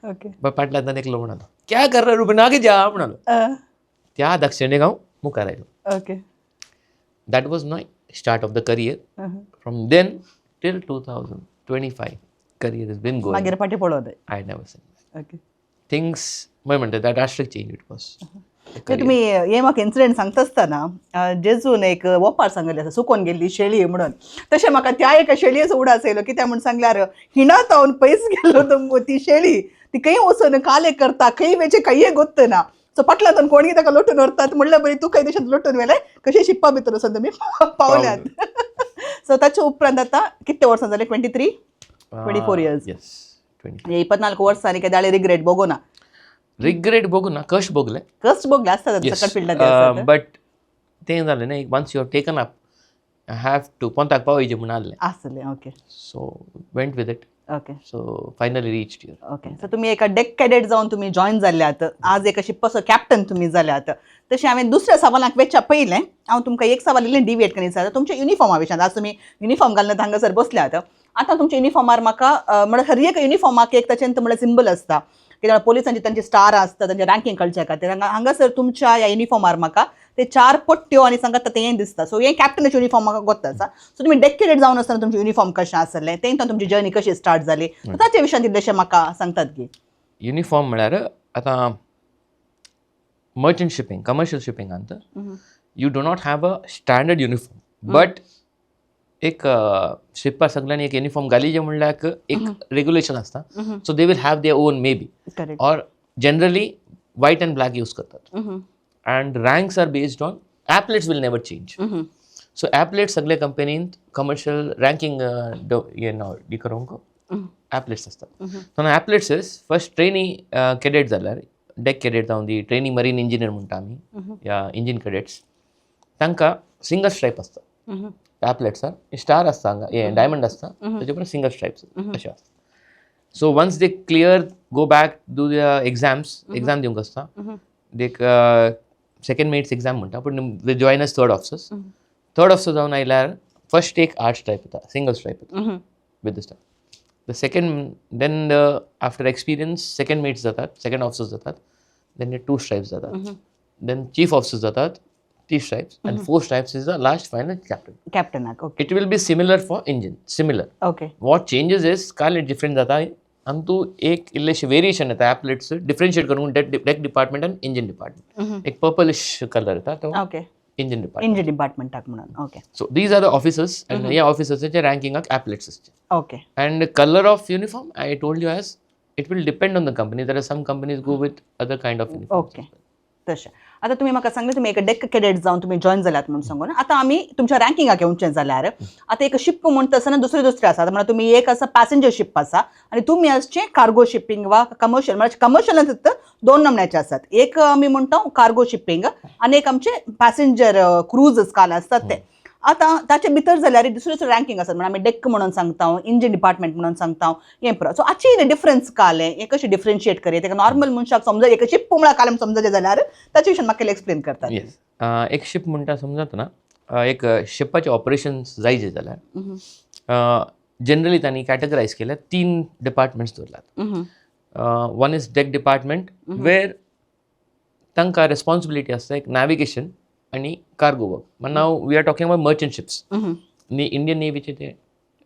Okay पण पाटलांना एकलो म्हणालो, क्या कर रहा रुबन, आगे जा म्हणालो. त्या दक्षिणे गाव मुखार आयलो. Okay That was my start of the career. From then till 2025, career has been going. मागीर फाटी पळोवंक I never said that. Okay Things, म्हणटा that drastic change it was. तुम्ही हे म्हाका इन्सिडेंट सांगता आसतना जेजून एक वोपार सांगलेली आसा सुकोवन गेल्ली शेळी म्हणून तशें म्हाका त्या एका शेळयेचो उडास येयलो कित्याक म्हूण सांगल्यार हिणात हांव पयस गेल्लो तो ती शेळी ती खंय वचून काले करता खंय वेचे खंय गोत्त ना सो फाटल्यान कोणी ताका लोटून व्हरतात म्हणल्यार बरी तूं खंय देशांत लोटून व्हेलें कशें शिप्पा भितर वचून तुमी पावल्यात सो ताचे उपरांत आतां कितले वर्सां जाले 23 24 years. Yes, 20. 24 वर्सांनी केदाळे रिग्रेट बघोना Regret बघू ना, कश बघले. कस्ट बघले आसतात Yes. सकट फिल्डात But तें जालें न्ही, once you have taken up, I have to पोंताक पावयचें म्हूण आसलें. आसले okay So went with it. Okay So finally reached here. Okay so तुम्ही एका डेक कॅडेट जावन तुम्ही जॉईन जाल्यात आज एका शिप्पाचो कॅप्टन तुम्ही जाल्यात तशें हांवें दुसऱ्या सवालाक वेचच्या पयलें हांव तुमकां एक सवाल इल्लें डिविएट करीत आसा तुमच्या युनिफॉर्मा विशयान आज तुमी युनिफॉर्म घालून हांगासर बसल्यात आतां तुमच्या युनिफॉर्मार म्हाका म्हणल्यार हर एक युनिफॉर्माक एक ताचें म्हणल्यार सिंबल आसता कित्याक पोलिसांची तांची स्टार आसता तांचें रँकींग कळच्या खातीर हांगासर तुमच्या ह्या युनिफॉर्मार म्हाका ते 4 पट्ट्यो आनी सांगात ते हें दिसता सो हें कॅप्टनाचें युनिफॉर्म म्हाका गोत आसा सो तुमी डेक कॅडेट जावन आसतना तुमचें युनिफॉर्म कशें आसलें तें तुमची जर्नी कशी स्टार्ट जाली ताचे विशयान कितलेशें म्हाका सांगतात की युनिफॉर्म म्हळ्यार आतां मर्चंट शिपिंग, कमर्शियल शिपिंगांत you do not have a standard uniform but एक शिप्पार सगळ्यांनी एक युनिफॉर्म घालीचें म्हणल्यार एक रेग्युलेशन आसता so they will have their own may be correct or generally white and black use करतात and ranks are based on applets will never change. So applets सगळे कंपनींत कमर्शियल रँकिंग applets असतात so applets is first trainee cadet जाल्यार deck cadet जावन दी trainee marine engineer म्हणटा आमी या engine cadets तांकां सिंगल स्ट्रायप आसता appletsar स्टार आसता हांगा हे डायमंड आसता ताचे परस सिंगल स्ट्रायप्स अशें आसता so once they clear go back do the exam दिवंक आसता देक सेकंड मेट्स एग्जाम म्हणटा पूण they join as third officers जावन आयल्यार फर्स्ट एक 8 स्ट्रायप येता सिंगल स्ट्रायप येता with the star the second then after experience second mates जातात सेकंड ऑफिसर्स जातात देन 2 स्ट्रायप्स जातात देन चीफ ऑफिसर्स जातात 3 stripes and 4 stripes is the last final कॅप्टनाक okay it will be similar for engine similar okay what changes is काल different जाता आनी तूं एक इल्लेशें वेरिएशन येता एप्लेट्स डिफरंशिएट करून डेक डिपार्टमेंट आनी इंजिन डिपार्टमेंट एक पर्पलिश कलर येता तो ओके इंजिन डिपार्टमेंट इंजिन डिपार्टमेंटाक म्हणून okay so these are the officers आनी ह्या ऑफिसर्साचे रँकिंगाक एप्लेट्स आसचे okay and color of uniform I told you as it will depend on the company. There are some companies go with other kind of uniforms. Okay तशें आतां तुमी म्हाका सांगलें तुमी एक डेक कॅडेट जावन तुमी जॉईन जाल्यात म्हणून सांगून आतां आमी तुमच्या रँकिंगाक येवचें जाल्यार आतां एक शिप म्हणटा आसतना दुसरे आसा म्हणल्यार तुमी एक आसा पॅसेंजर शिप आसा आनी तुमी आसचें कार्गो शिपिंग वा कमर्शियल म्हणजे कमर्शियलांत 2 नमण्याचे आसात एक आमी म्हणटा कार्गो शिपिंग आनी एक आमचे पॅसेंजर क्रूज काल आसतात ते आतां ताचे भितर जाल्यार दुसरे रँकिंग आसात म्हणजे आमी डेक म्हणून सांगता इंजिन डिपार्टमेंट म्हणून सांगता हें पुरो सो हाची डिफरन्स कालें हें कशें डिफरन्शिएट करी तेका नॉर्मल मनशाक समजा एक शिप म्हणल्यार कालें समजलें जाल्यार ताचे विशयान म्हाका एक्सप्लेन करतात येस एक शिप म्हणटा समजत ना एक शिपाचे ऑपरेशन्स जायचे जाल्यार जनरली तांणी कॅटेगरायज केल्या 3 डिपार्टमेंट्स दवरल्यात one is deck department where तांकां रेस्पॉन्सिबिलिटी आसता एक नॅविगेशन आणि cargo work now we are talking about merchant ships Indian नेव्हीचे ते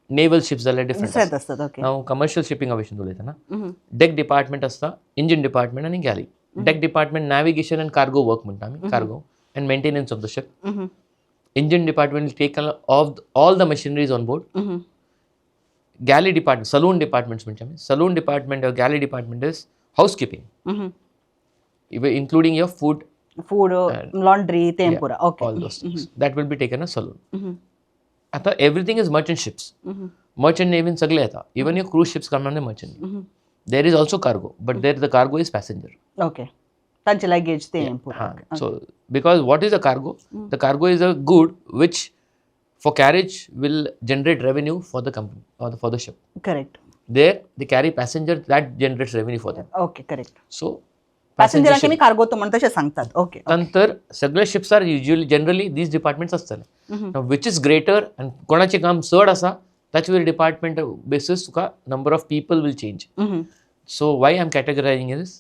नेवल शिप्स जाल्यार डिफरंट आसतात ओके हांव कमर्शियल शिपिंगा विशीं उलयता ना डेक डिपार्टमेंट आसता इंजिन डिपार्टमेंट आनी गॅली डेक डिपार्टमेंट नॅविगेशन आनी कार्गो वर्क म्हणटा आमी cargo and maintenance of the ship engine department will take of all the machineries on board galley department saloon departments म्हणटा आमी saloon department or galley department is housekeeping including your food laundry tempura okay all those things that will be taken as saloon आता everything is merchant ships merchant navy सगळे येता even your cruise ships come under merchant navy there is also cargo but there the cargo is passenger okay तांचे luggage tempura so because what is a cargo the cargo is a good which for carriage will generate revenue for the company or for the ship correct there they carry passenger, that generates revenue for them. Okay correct. So पॅसेंजरांचे मी cargo तो म्हणून तसे सांगतात. Okay. नंतर सगळे ships are usually generally these departments असतले. Which is greater आनी कोणाचें काम चड आसा ताचे वयर डिपार्टमेंट बेसीस तुका number of people will change. So why I am categorizing is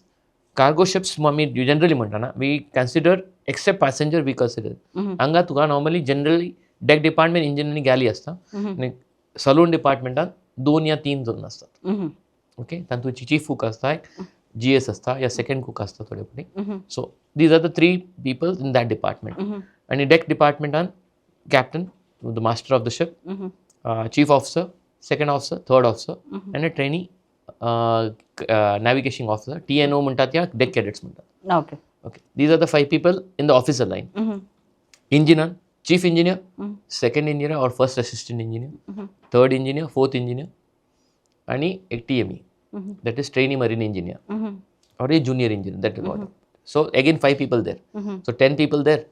cargo ships आमी जनरली म्हणटा ना we consider except passenger we consider. हांगा तुका normally generally deck department engine आनी गॅली आसता आनी सलून डिपार्टमेंटान 2 या 3 जण आसतात. ओके तातूंत चीफ कूक आसता, एक GS असता या सेकंड कूक असता थोडे पडी. So these are the 3 people in that department. आनी डेक डिपार्टमेंटान captain, the master of the ship, chief officer, second officer, third officer आनी ट्रेनी नॅव्हिगेशन ऑफिसर, TNO म्हणटात या डेक कॅडेट्स म्हणटात. Okay. Okay these are the 5 people in the officer line. Engineer, chief engineer, second engineer और first assistant engineer, third engineer, fourth engineer आणि एक TME. That is trainee marine engineer or a junior engineer, that is what. So again 5 people there. So 10 people there.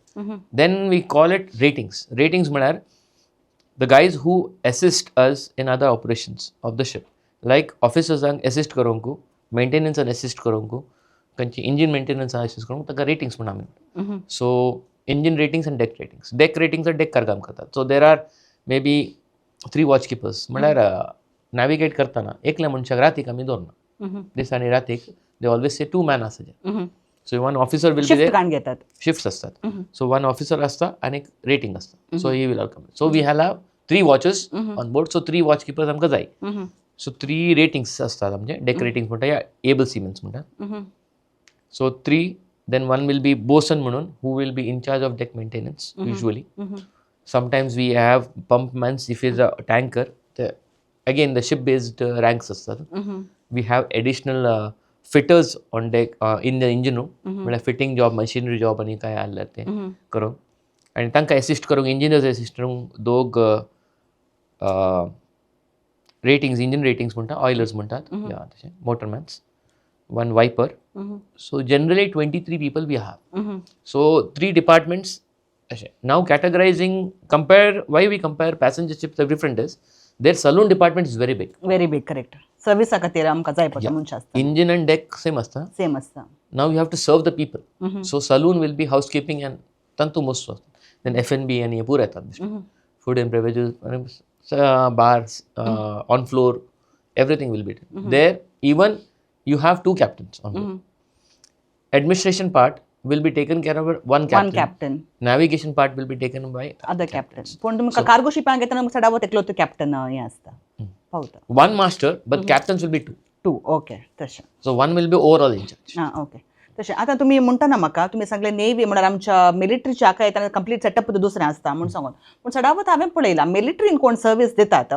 Then we call it ratings. Ratings meanar the guys who assist us in other operations of the ship, like officers ang assist karonku, maintenance and assist karonku, kanchi engine maintenance and assist karonku, taka ratings म्हणा. So engine ratings and deck ratings. Deck ratings are deck car काम करतात. So there are maybe 3 watchkeepers म्हळ्यार navigate करताना एकल्या मनशाक रातीक आमी दवरना, दिसांनी रातीक दे ऑलवेज से 2 मॅन आसा जे. So one officer will be there, shift घेतात, शिफ्ट्स असतात. सो वन ऑफिसर आसता आनी एक रेटिंग आसता. So he will come. So we have 3 watches on board. So 3 watchkeepers आमकां जाय. सो 3 रेटिंग्स असतात आमचे, डेक रेटिंग्स म्हणटा या एबल सीमेन्स म्हणटा. So 3 then one will be bosun म्हणून who will be in charge of deck maintenance usually. Sometimes we have pumpmans if is a tanker. Again the ship based ranks असतात. We have additional fitters on deck in the engine room. म्हणजे fitting job, machinery job आणि काय आलं ते करूंक आणि तांकां assist करूंक इंजिनियर्स असिस्ट करूंक 2 रेटिंग्स, इंजिन रेटिंग्स म्हणटा, ऑयलर्स म्हणटात या तशें, motormans, 1 wiper. So generally 23 people we have. So 3 departments अशें. Now categorizing compare why we compare passenger ships different is their saloon department is very big. Very big correct. सर्विसा खातीर आमकां जाय पडटा मनशां आसता. Engine and deck same असता. Same आसता. Now you have to serve the people. So saloon will be housekeeping and tantu most. Then F&B and ये पूरा येतात. Food and beverages, bars, on floor, everything will be done. There even you have 2 captains on board. Administration part will be taken care of by one captain. Navigation part will be taken by other captains. पण तुमकां cargo शिपांक घेतना चढावत एकलो तो captain हें आसता पावता. One master, but captains will be 2. Okay तशें. So one will be overall in charge. Okay तशें. आतां तुमी म्हणटा ना म्हाका, तुमी सांगले नेव्ही म्हळ्यार आमच्या मिलिटरीच्या हाका येताना कंप्लीट सेटअप दुसरें आसता म्हणून सांगून. पूण चढावत हांवें पळयलां मिलिटरीन कोण सर्वीस दितात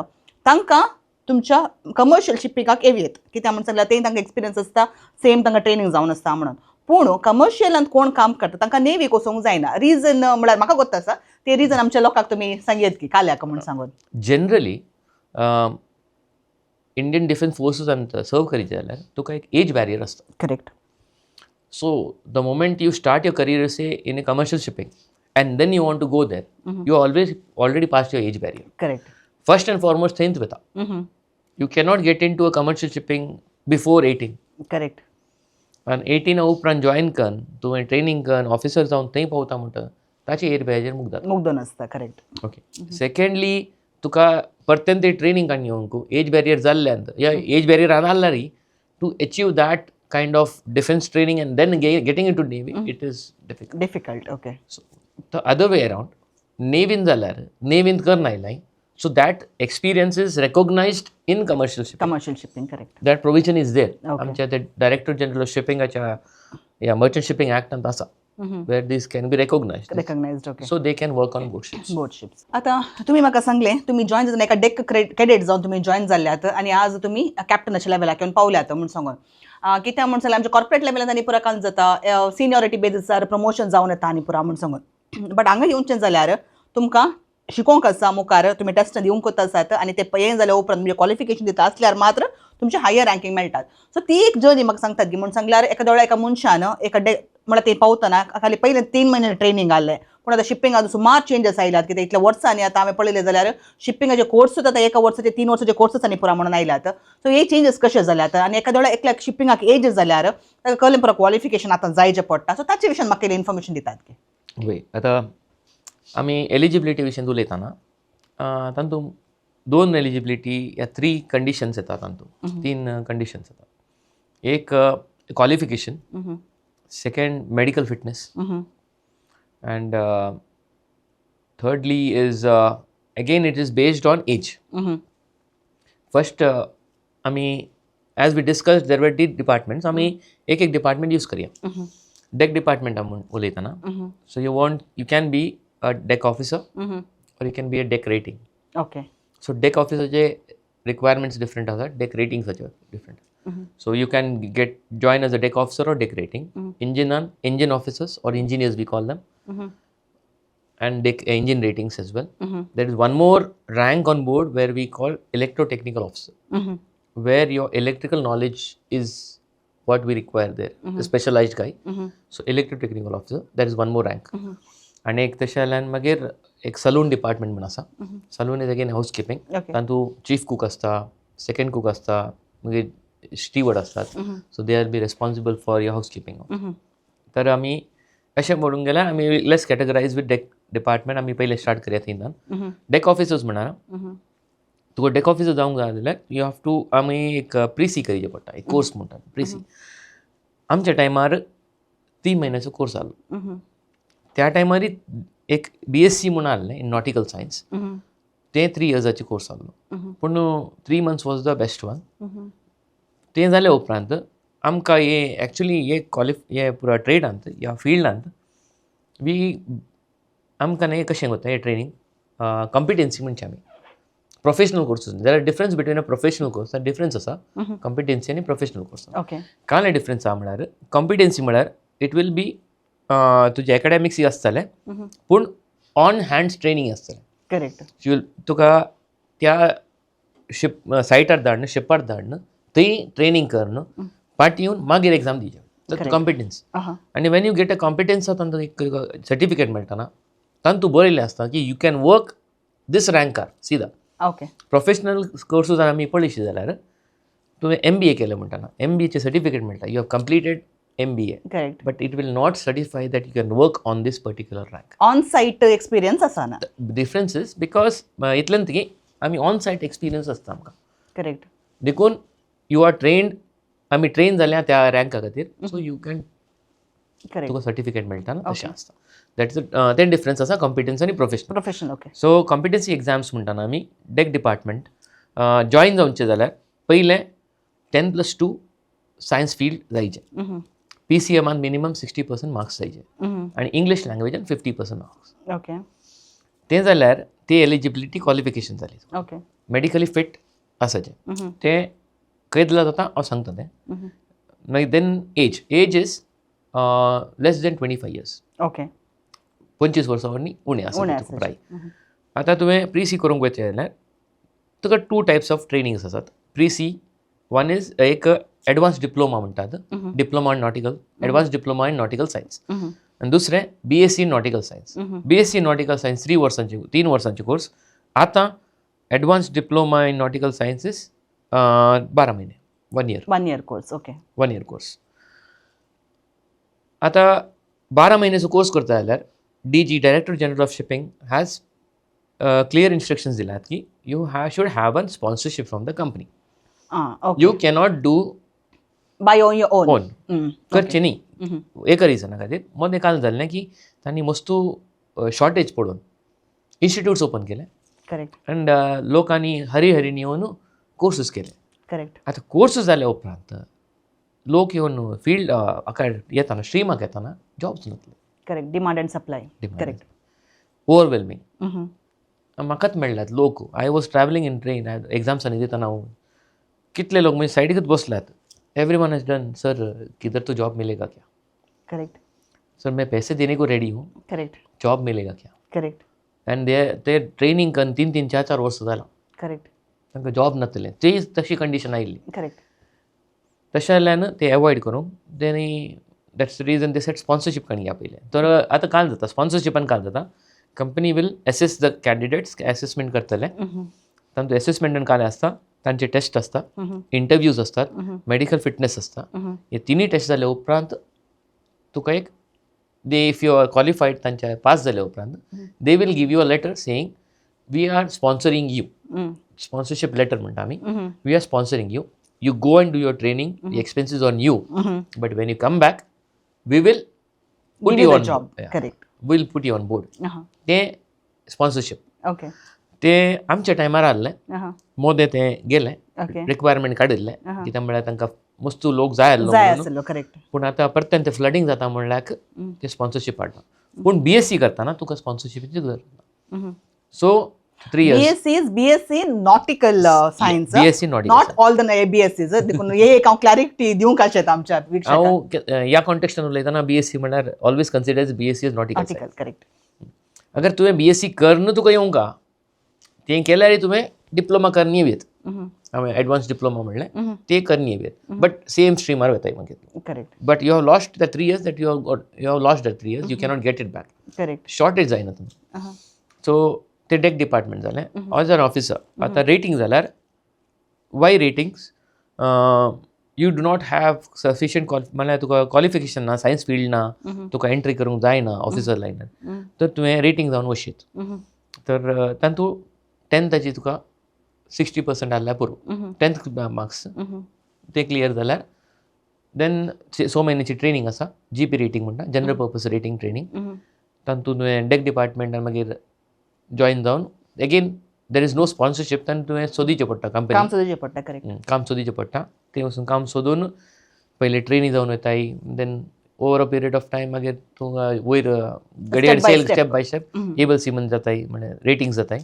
तांकां तुमच्या कमर्शियल शिपिंगाक येवयेत, कित्याक म्हणून सांगल्यार तें तांकां एक्सपिरियन्स आसता, सेम तांकां ट्रेनिंग जावन आसता म्हणून. पूण कमर्शियलांत कोण काम करता तांकां नेव्ही कोसोंक जायना. रिजन म्हळ्यार म्हाका गोत्ता आसा ते रिजन आमच्या लोकांक तुमी सांगयेत की काल्याक म्हणून सांगून. जनरली इंडियन डिफेन्स फोर्सेसांत सर्व करीत जाल्यार तुका एक एज बॅरियर आसता. Correct. So the moment you start your career say in a commercial shipping and then you want to go there you always already pass your age barrier. Correct. First and foremost थंयच वता. You cannot get in to a commercial shipping before 18. Correct. आनी 18 उपरांत join कर, तुवें training कर, officer जावन थंय पावता म्हणटा ताची एज बॅरियर मुग्दन आसता. करेक्ट. ओके. सेकंडली तुका परतेन ते ट्रेनिंग काडून येवंक एज बॅरियर जाल्ल्यान या एज बॅरियर आनाल्ल्यारी to achieve that kind of defence training and then getting in to navy it is difficult. Okay. So the other way around नेव्हीन जाल्यार नेव्हीन करना आयलाय. So that experience is recognized in commercial shipping. Commercial shipping, correct. That provision is there. Okay. आमच्या the Director General of Shipping या Merchant Shipping Act and आसा where this can be recognized. Recognized, okay. So they can work on boat ships. Boat ships. आता तुम्ही म्हाका सांगले तुम्ही join जातना एका डेक कॅडेट जावन तुम्ही जॉईन जाल्ल्यात आनी आज तुम्ही कॅप्टनाच्या लेवलाक येवन पावल्यात म्हणून सांगून. कित्याक म्हणून सांगल्यार आमच्या कॉर्पोरेट लेवलांत आनी पुरा काम जाता, सिनियरिटी बेजिसार प्रमोशन जावन येता आनी पुरा म्हणून सांगून. बट हांगा येवचें जाल्यार तुमकां शिकोवंक आसा मुखार, तुमी टेस्ट दिवंक आसात आनी ते हें जाल्या उपरांत म्हणजे क्वॉलिफिकेशन दिता आसल्यार मात्र तुमचे हायर रँकिंग मेळटात. सो ती एक जर्नी म्हाका सांगतात की म्हणून सांगल्यार एका दोळ्या एका मनशान एका म्हळ्यार ते पावतना खाली पयले 3 महिने ट्रेनिंग आसलें, पूण आतां शिपिंगान सुमार चेंजीस आयल्यात कित्याक इतल्या वर्सांनी आतां हांवें पळयलें जाल्यार शिपिंगाचे कोर्सूच आतां एका वर्साचे 3 वर्साचे कोर्ससांनी पुरा म्हणून आयल्यात. सो हे चेंजीस कशे जाल्यात आनी एखाद्या वेळार एकल्याक शिपिंगाक एज जाल्यार ताका कळ्ळें पुरो क्वॉलिफिकेशन आतां जायचें पडटा. सो ताचे विशयी म्हाका इल्लें इन्फॉर्मेशन दितात की वय आतां आमी एलिजिबिलिटी विशीं उलयतना तातूंत 2 एलिजिबिलिटी या 3 कंडिशन्स येतात तातूंत 3 कंडिशन्स येतात. एक qualification, second medical fitness and thirdly is again it is based on age. First आमी as we discussed there were departments आमी एक डिपार्टमेंट यूज करूया. डेक डिपार्टमेंट आमी उलयतना so you can be a deck officer or you can be a deck rating. Okay. So deck officer चे requirements different आसात, deck ratings चे different. So you can join as a deck officer or deck rating. Engine officers or engineers we call them. And deck engine ratings as well. There is one more rank on board where we call electrotechnical officer, where your electrical knowledge is what we require there, a specialized guy. So electrotechnical officer, there is one more rank. And एक तशें मागीर एक salon department म्हणून आसा. Saloon is again housekeeping. तातूंत chief cook आसता, second cook आसता, मागीर स्टीवर्ड असतात. So they are be responsible for your housekeeping. तर आमी अशें म्हणून गेल्यार आमी less categorise with deck department आमी पयले स्टार्ट करया थिंगान. डेक ऑफिसर्स म्हणा तुका डेक ऑफिसर जावंक जाय जाल्यार यू हॅव टू आमी एक प्रिसी करचें पडटा, एक कोर्स म्हणटा प्रिसी. आमच्या टायमार 3 म्हयन्याचो कोर्स आहलो. त्या टायमार एक BSc म्हणून आहलें इन नॉटिकल सायन्स. तें 3 इयर्साचें कोर्स आहलो. पूण 3 months was the best one. तें जाले उपरांत आमकां हे एक्चुली हे पुरा ट्रेडांत ह्या फिल्डांत आमकां न्ही कशें कोत्ता हें ट्रेनींग कॉम्पिटन्सी म्हणचे आमी professional courses. There are difference between a professional course difference आसा कॉम्पिटन्सी आनी प्रोफेशनल कोर्स. काय डिफरन्स आहा म्हळ्यार कॉम्पिटन्सी म्हळ्यार इट वील बी तुजे एकाडेमिक्स आसतलें पूण ऑन हँड्स ट्रेनींग आसतलें. करेक्ट. तुका त्या सायटार धाडणं, शिपार धाडणं, थंय ट्रेनींग करणं, पार्टी येवन मागीर एग्जाम दिवचें. तर कॉम्पिटन्स. आनी when you get a competence तातूंत एक सर्टिफिकेट मेळटना तातूंत तूं बरयलें आसता की यू कॅन वर्क दीस रँकार सीदा. ओके. प्रोफेशनल कोर्सूस आमी पळयशी जाल्यार तुवें MBA केलें म्हणटना MBAचें सर्टिफिकेट मेळटा. You have completed MBA. Correct. But it will not certify that you can work on this particular rank. On site experience आसा ना. डिफरन्स इज बिकॉज इतल्यान की आमी ऑन सायट एक्सपिरियन्स आसता आमकां. करेक्ट. देखून यू आर ट्रेन्ड आमी train जाल्या त्या रँका खातीर. So you can Tuka certificate मेळटा ना तशें आसता. दॅट इज तें डिफरन्स आसा कॉम्पिटन्स आनी professional. Okay. So competency exams म्हणटना आमी डेक डिपार्टमेंट जॉयन जावचें जाल्यार पयलें 10+2 सायन्स फील्ड जायचें. PCMान मिनिमम 60% मार्क्स जायचे आनी इंग्लीश लँग्वेजान 50% मार्क्स. ओके. तें जाल्यार ती एलिजिबिलिटी क्वॉलिफिकेशन जाली. ओके. मेडिकली फिट आसाचें तें कैदला जाता हांव सांगता तें. मागीर then age is less than 25 years. Okay. 25 वर्सां वरवीं उणें आसा प्राय. आतां तुवें प्रिसी करूंक वयचें जाल्यार तुका 2 टायप्स ऑफ ट्रेनिंग्स आसात. प्रिसी वन इज एक एडवान्स डिप्लोमा म्हणटात, diploma in nautical, advance diploma in nautical science. आनी दुसरें BSc in nautical science. BSc in nautical science 3 वर्सांचे कोर्स. आतां advance diploma in nautical science is 12 महिने, 1 year. 1 year course. Okay. 1 year course. आतां 12 महिन्याचो course करता जाल्यार DG director general of shipping has clear instructions दिल्यात की you should have a sponsorship from the company. You cannot do by on your own. करचें न्ही एका रिजना खातीर. मोदें काल जाल्लें की तांणी मस्तू शॉर्टेज पळोवन इन्स्टिट्यूट्स ओपन केले. करेक्ट. अँड लोकांनी हरी येवन कोर्सीस केले. करेक्ट. आतां कोर्सीस जाल्या उपरांत लोक येवन फील्ड येताना स्ट्रिमाक येताना जॉब्स नासले. Correct. Demand and supply. Correct. Overwhelming. म्हाकाच मेळ्ळ्यात लोक. I was travelling in train एग्जाम्सांनी दिताना हांव कितले लोक म्हणजे सायडीकच बसल्यात. एवरीवन हैज डन सर किधर तो जॉब मिलेगा क्या. करेक्ट. सर मैं पैसे देने को रेडी हूँ. करेक्ट. जॉब मिलेगा क्या. करेक्ट. एंड ते ट्रेनिंग करून 3-3, 4-4 वर्स जालां. करेक्ट. तांकां जॉब नासलें. तशी कंडिशन आयिल्ली. करेक्ट. तशें जाल्यान ते एवॉयड करूंक तेणी that's the region they set sponsorship काणी घ्या पहिले. तर आता काय जाता स्पॉन्सरशिपान काय जाता company will assess the candidates assessment करतले तांचो असेसमेंटान काय आसता तांचे टेस्ट आसता इंटरव्यूज असतात मेडिकल फिटनेस असता हे तिनी टेस्ट जाले उपरांत तुका एक they if you are qualified तांच्या पास जाले उपरांत they will give you a letter saying we are sponsoring you sponsorship letter म्हणटा आमी we are sponsoring you you go and do your training the expenses on you but when you come back we will put you on job board. Yeah. correct we'll put you on board ते sponsorship okay ते आमच्या टायमार आसलें मोदे ते गेले okay requirement काडिल्ले कित्याक म्हळ्यार तांकां मस्तू लोक जाय जाय आसलो आसलो करेक्ट पूण आतां परत ते फ्लडिंग जाता म्हणल्यार ते स्पॉन्सरशीप हाडटा पूण BSc करतना तुका स्पॉन्सरशिपीची गरज ना so 3 years BSc nautical science BSc nautical not all the BScs देखून हे एक हांव क्लॅरिटी दिवंक आशेता आमच्या हांव ह्या कॉन्टेक्स्टान उलयतना BSc म्हणल्यार always considers BSc is nautical correct अगर तुवें BSc करन तुका येवंका तें केल्यार तुवें डिप्लोमा करनी येत हांवें एडवान्स डिप्लोमा म्हणलें ते करनी येत बट सेम स्ट्रिमार वताय मागीर correct but you have lost the 3 years that you have lost the 3 years you cannot get it back correct shortage जायना तुमकां सो ते डेक डिपार्टमेंट जालें एज अन ऑफिसर आतां रेटींग जाल्यार Y ratings you do not have sufficient म्हळ्यार तुका qualification ना science field ना तुका entry करूंक जायना ऑफिसर लायनान तर तुवें रेटींग जावन वशीत तर तातूंत 10th तुका 60% आहल्यार पुरो 10th मार्क्स ते क्लियर जाल्यार देन स म्हयन्याची ट्रेनींग आसा GP रेटींग म्हणटा जनरल पर्पज रेटींग ट्रेनींग तातूंत तुवें डेक डिपार्टमेंटान मागीर जॉईन जावन again there is no sponsorship तांणी तुवें सोदीचें पडटा कंपनी काम सोदचें पडटा करेक्ट काम सोदीचें पडटा थंय वचून काम सोदून पयलीं ट्रेनी जावन वताय then over a period of time मागीर तूं वयर घडये sail step by step able seaman जाताय म्हणजे रेटिंग्स जाताय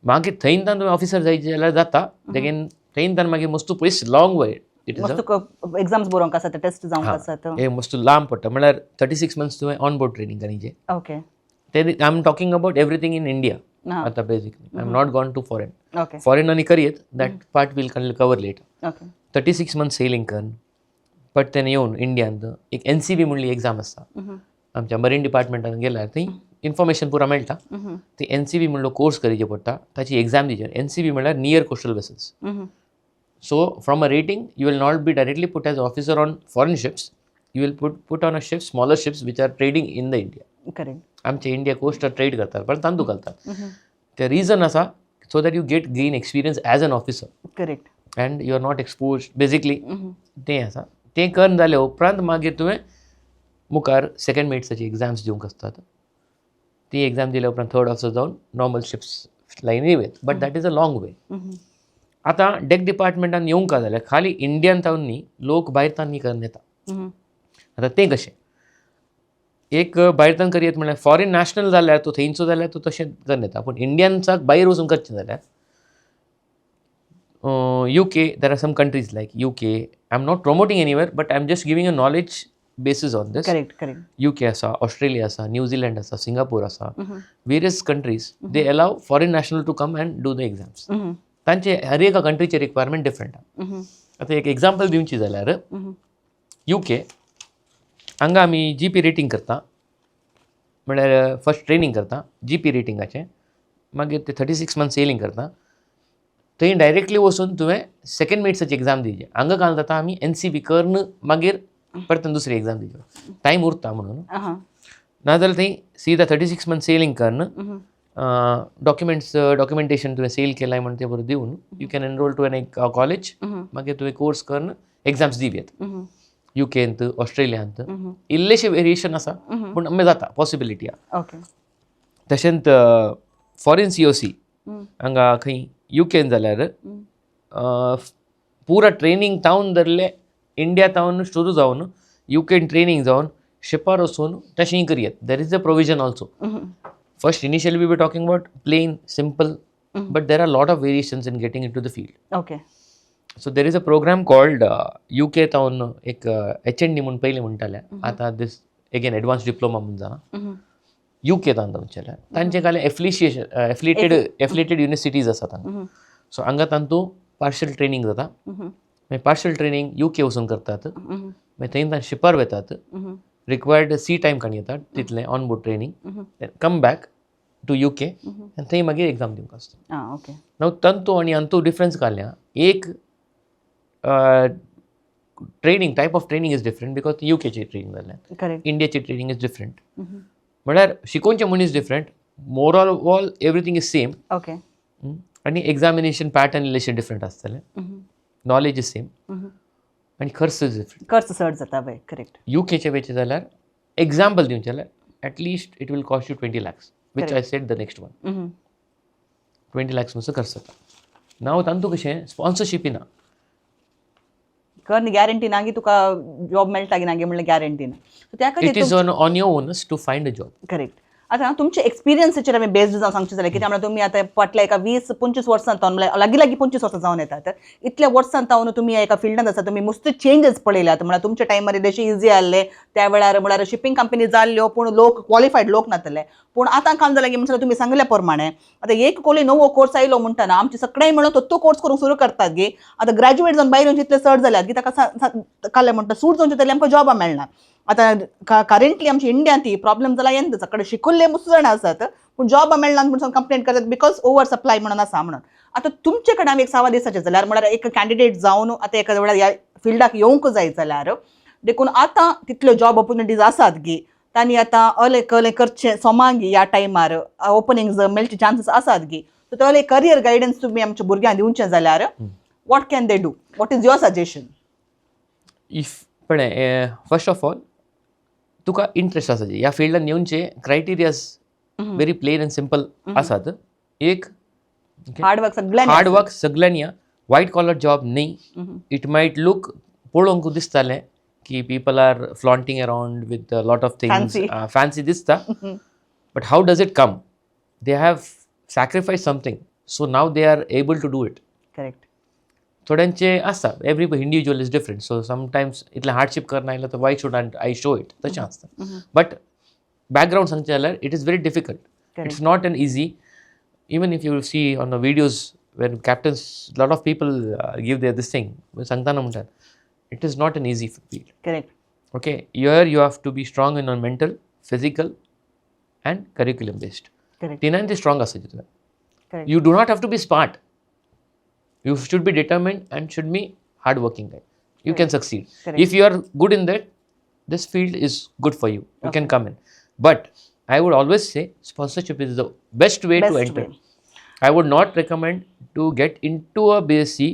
मागीर थंयच्यान तुवें ऑफिसर जायचें जाल्यार जाता अगेन थंयच्यान मागीर मस्तू पयस लॉंग वे एक्झाम्स बरोवंक आसा टेस्ट जावंक आसात हे मस्तू लांब पडटा म्हळ्यार 36 months तुवें ऑन बोर्ड ट्रेनींग करचें ओके ते I am talking about everything in India आतां basically I am not gone to foreign okay foreign आनी करियत that part will cover later okay 36 months sailing करन बट तेन्ना येवन इंडियान एक NCB म्हणली एग्जाम आसता आमच्या मरीन डिपार्टमेंटान गेल्यार थंय इन्फॉर्मेशन पुरा मेळटा ती NCB म्हणलो कोर्स करचें पडटा ताची एग्जाम दिवची NCB म्हणल्यार near coastal vessels so from a rating you will not be directly put as officer on foreign ships you will put on a ship smaller ships which are trading in the India correct आमचे India coast trade करतात पण तांदूळ घालतात ते reason आसा so that you gain experience as an officer correct and you are not expose basically तें आसा तें करून जालें उपरांत मागीर तुवें मुखार सेकंड मेट्साची एग्जाम्स दिवंक आसतात ती एग्जाम दिल्या उपरांत थर्ड ऑफिसर जावन नॉर्मल शिप्स लायन येवेत but that is a long way आतां डेक डिपार्टमेंटान येवंक जाल्यार खाली इंडियन तावन न्ही लोक भायर तांनी करून येता आतां तें कशें एक भायर करी येत म्हळ्यार फॉरेन नॅशनल जाल्यार तो थंयचो जाल्यार तो तशें करून येता पूण इंडियन्साक भायर वचून करचें जाल्यार UK there are some countries like UK I'm not promoting anywhere but I'm just giving a knowledge basis on this correct UK आसा ऑस्ट्रेलिया आसा न्यूझीलंड आसा सिंगापूर आसा various countries they allow foreign national to come and do the exams तांचे हर एका कंट्रीचे requirement different आहा आतां एक एग्जाम्पल दिवची जाल्यार UK हांगा आमी GP रेटींग करता म्हळ्यार फर्स्ट ट्रेनींग करता GP रेटिंगाचें मागीर ते 36 months सेलिंग करता थंय डायरेक्टली वचून तुवें सेकंड मेट्साची एग्जाम दिवची हांगा काय जाता आमी NCB करन मागीर परत दुसरी एग्जाम दिवच्यो टायम उरता म्हणून नाजाल्यार थंय सीदा 36 months सेलिंग करन डॉक्युमेंटेशन तुवें सेल केलाय म्हणून तें बरोबर दिवन you can enrol to an college मागीर तुवें कोर्स करन एग्जाम्स दिवयेत UKंत ऑस्ट्रेलियांत इल्लेशे वेरिएशन आसा पूण आमी जाता पॉसिबिलिटी आहा ओके तशेंच फॉरेन COC हांगा खंय UKन जाल्यार पुरा ट्रेनींग तावन धरले इंडिया तावन सुरू जावन UKन ट्रेनींग जावन शिपार वचून तशेंय करियत there is a provision also first initially we were talking about plain simple but there are lot of variations in getting in to the field okay so there is a program called UK तावन एक HND म्हणून पयलीं म्हणटाले आतां दिस eigen advance diploma म्हणून जालां UK तावन तांचे तांचे काय एफिलिएटेड युनिवर्सिटीज आसात हांगा सो हांगा तांतू पार्शल ट्रेनींग जाता मागीर पार्शल ट्रेनींग UK वचून करतात मागीर थंय शिपार वेतात, रिक्वायर्ड सी टायम काणी येतात तितलें on board training, come back to UK आनी थंय मागीर एग्जाम दिवंक आसता. ओके. नाव तंतू आनी अंतू डिफरन्स काडल्या. एक training type of training is different because UKची ट्रेनींग जाल्यार करेक्ट. इंडियाची ट्रेनींग इज डिफरंट. म्हळ्यार शिकोवचे मनीस different, more all everything is same. Okay. आनी एग्जामिनेशन पॅटर्न इल्लेशें डिफरंट आसतलें. नॉलेज इज सेम आनी खर्च इज डिफरंट. खर्च चड जाता पळय. करेक्ट. UKचे वेचे जाल्यार एग्जाम्पल दिवचें जाल्यार at least it will cost you 20 lakhs, which I said the next one. 20 lakhs म्हणसर खर्च जाता. नाव तांतू कशें स्पॉन्सरशीप ना. खर गॅरंटी ना की तुका जॉब मेळटा की ना म्हणल्यार गॅरंटी ना. सो त्या it is on your onus to find a job. Correct. आतां तुमचे एक्सपिरियन्साचेर आमी बेस्ड जावन सांगचें जाल्यार कित्याक म्हळ्यार तुमी आतां फाटल्या एका 20-25 वर्सां म्हणल्यार लागीं 25 वर्सां जावन येतात. इतल्या वर्सां तावन तुमी एका फिल्डांत आसा, तुमी मस्त चेंजीस पळयल्यात. म्हळ्यार तुमच्या टायमार इल्लेशें इजी आसलें त्या वेळार, म्हळ्यार शिपींग कंपनी जाल्ल्यो पूण लोक क्वॉलिफायड लोक नासले. पूण आतां काम जालें की म्हणसर तुमी सांगल्या प्रमाणे आतां एक कोली नवो कोर्स आयलो म्हणटना आमचे सगळे मेळून तो कोर्स करूंक सुरू करतात गे. आतां ग्रॅज्युएट जावन भायर येवन जितले चड जाल्यात की ताका काडलें म्हणटा सूट जावचे तरी आमकां जॉबां मेळना. आतां करंटली आमची इंडियान ती प्रॉब्लेम जाला येता. सगळे शिकल्ले मुस्त जाण आसात पूण जॉबां मेळना म्हणून कंप्लेंट करतात बिकॉज ओवर सप्लाय म्हणून आसा म्हणून. आतां तुमचे कडेन आमी एक सवाल दिवपाचें जाल्यार म्हळ्यार एक कॅन्डिडेट जावन आतां एका वेळार ह्या फिल्डाक येवंक जाय जाल्यार देखून आतां तितल्यो जॉब ऑपॉर्च्युनिटीज आसात गी, तांणी आतां अले कले करचें सोमांग ह्या टायमार ओपनिंग्स मेळचे चान्सीस आसात गी. सो तो करियर गायडन्स तुमी आमच्या भुरग्यांक दिवचें जाल्यार what can they do? What is your suggestion? If पळय, फर्स्ट ऑफ ऑल तुका इंट्रस्ट आसाचे ह्या फिल्डान येवचे criterias very plain and simple आसात. एक हार्ड वर्क सगळ्यांनी या. व्हाईट कॉलर जॉब न्ही. इट मायट लूक पळोवंक दिसतालें की people are flaunting around with lot of things, fancy दिसता. But how does it come? They have sacrifice something, so now they are able to do it. Correct. थोड्यांचे आसता, every individual is different. So sometimes इतलें hardship करना आयलो तर why should I show it, तशें आसता. But background सांगचें जाल्यार it is very difficult. It's not an easy. Even if you see on the videos when captains lot of people give their this thing सांगताना म्हणटात it is not an easy field. Correct. Okay, here you have to be strong in mental, physical and curriculum based. तिनांनी ते स्ट्रॉंग आसाचे तुवें. You do not have to be smart. You should be determined and should be hardworking guy. You can succeed. Correct. If you are good in that, this field is good for you. You can come in. But I would always say sponsorship is the best way to enter. I would not recommend to get into a BSc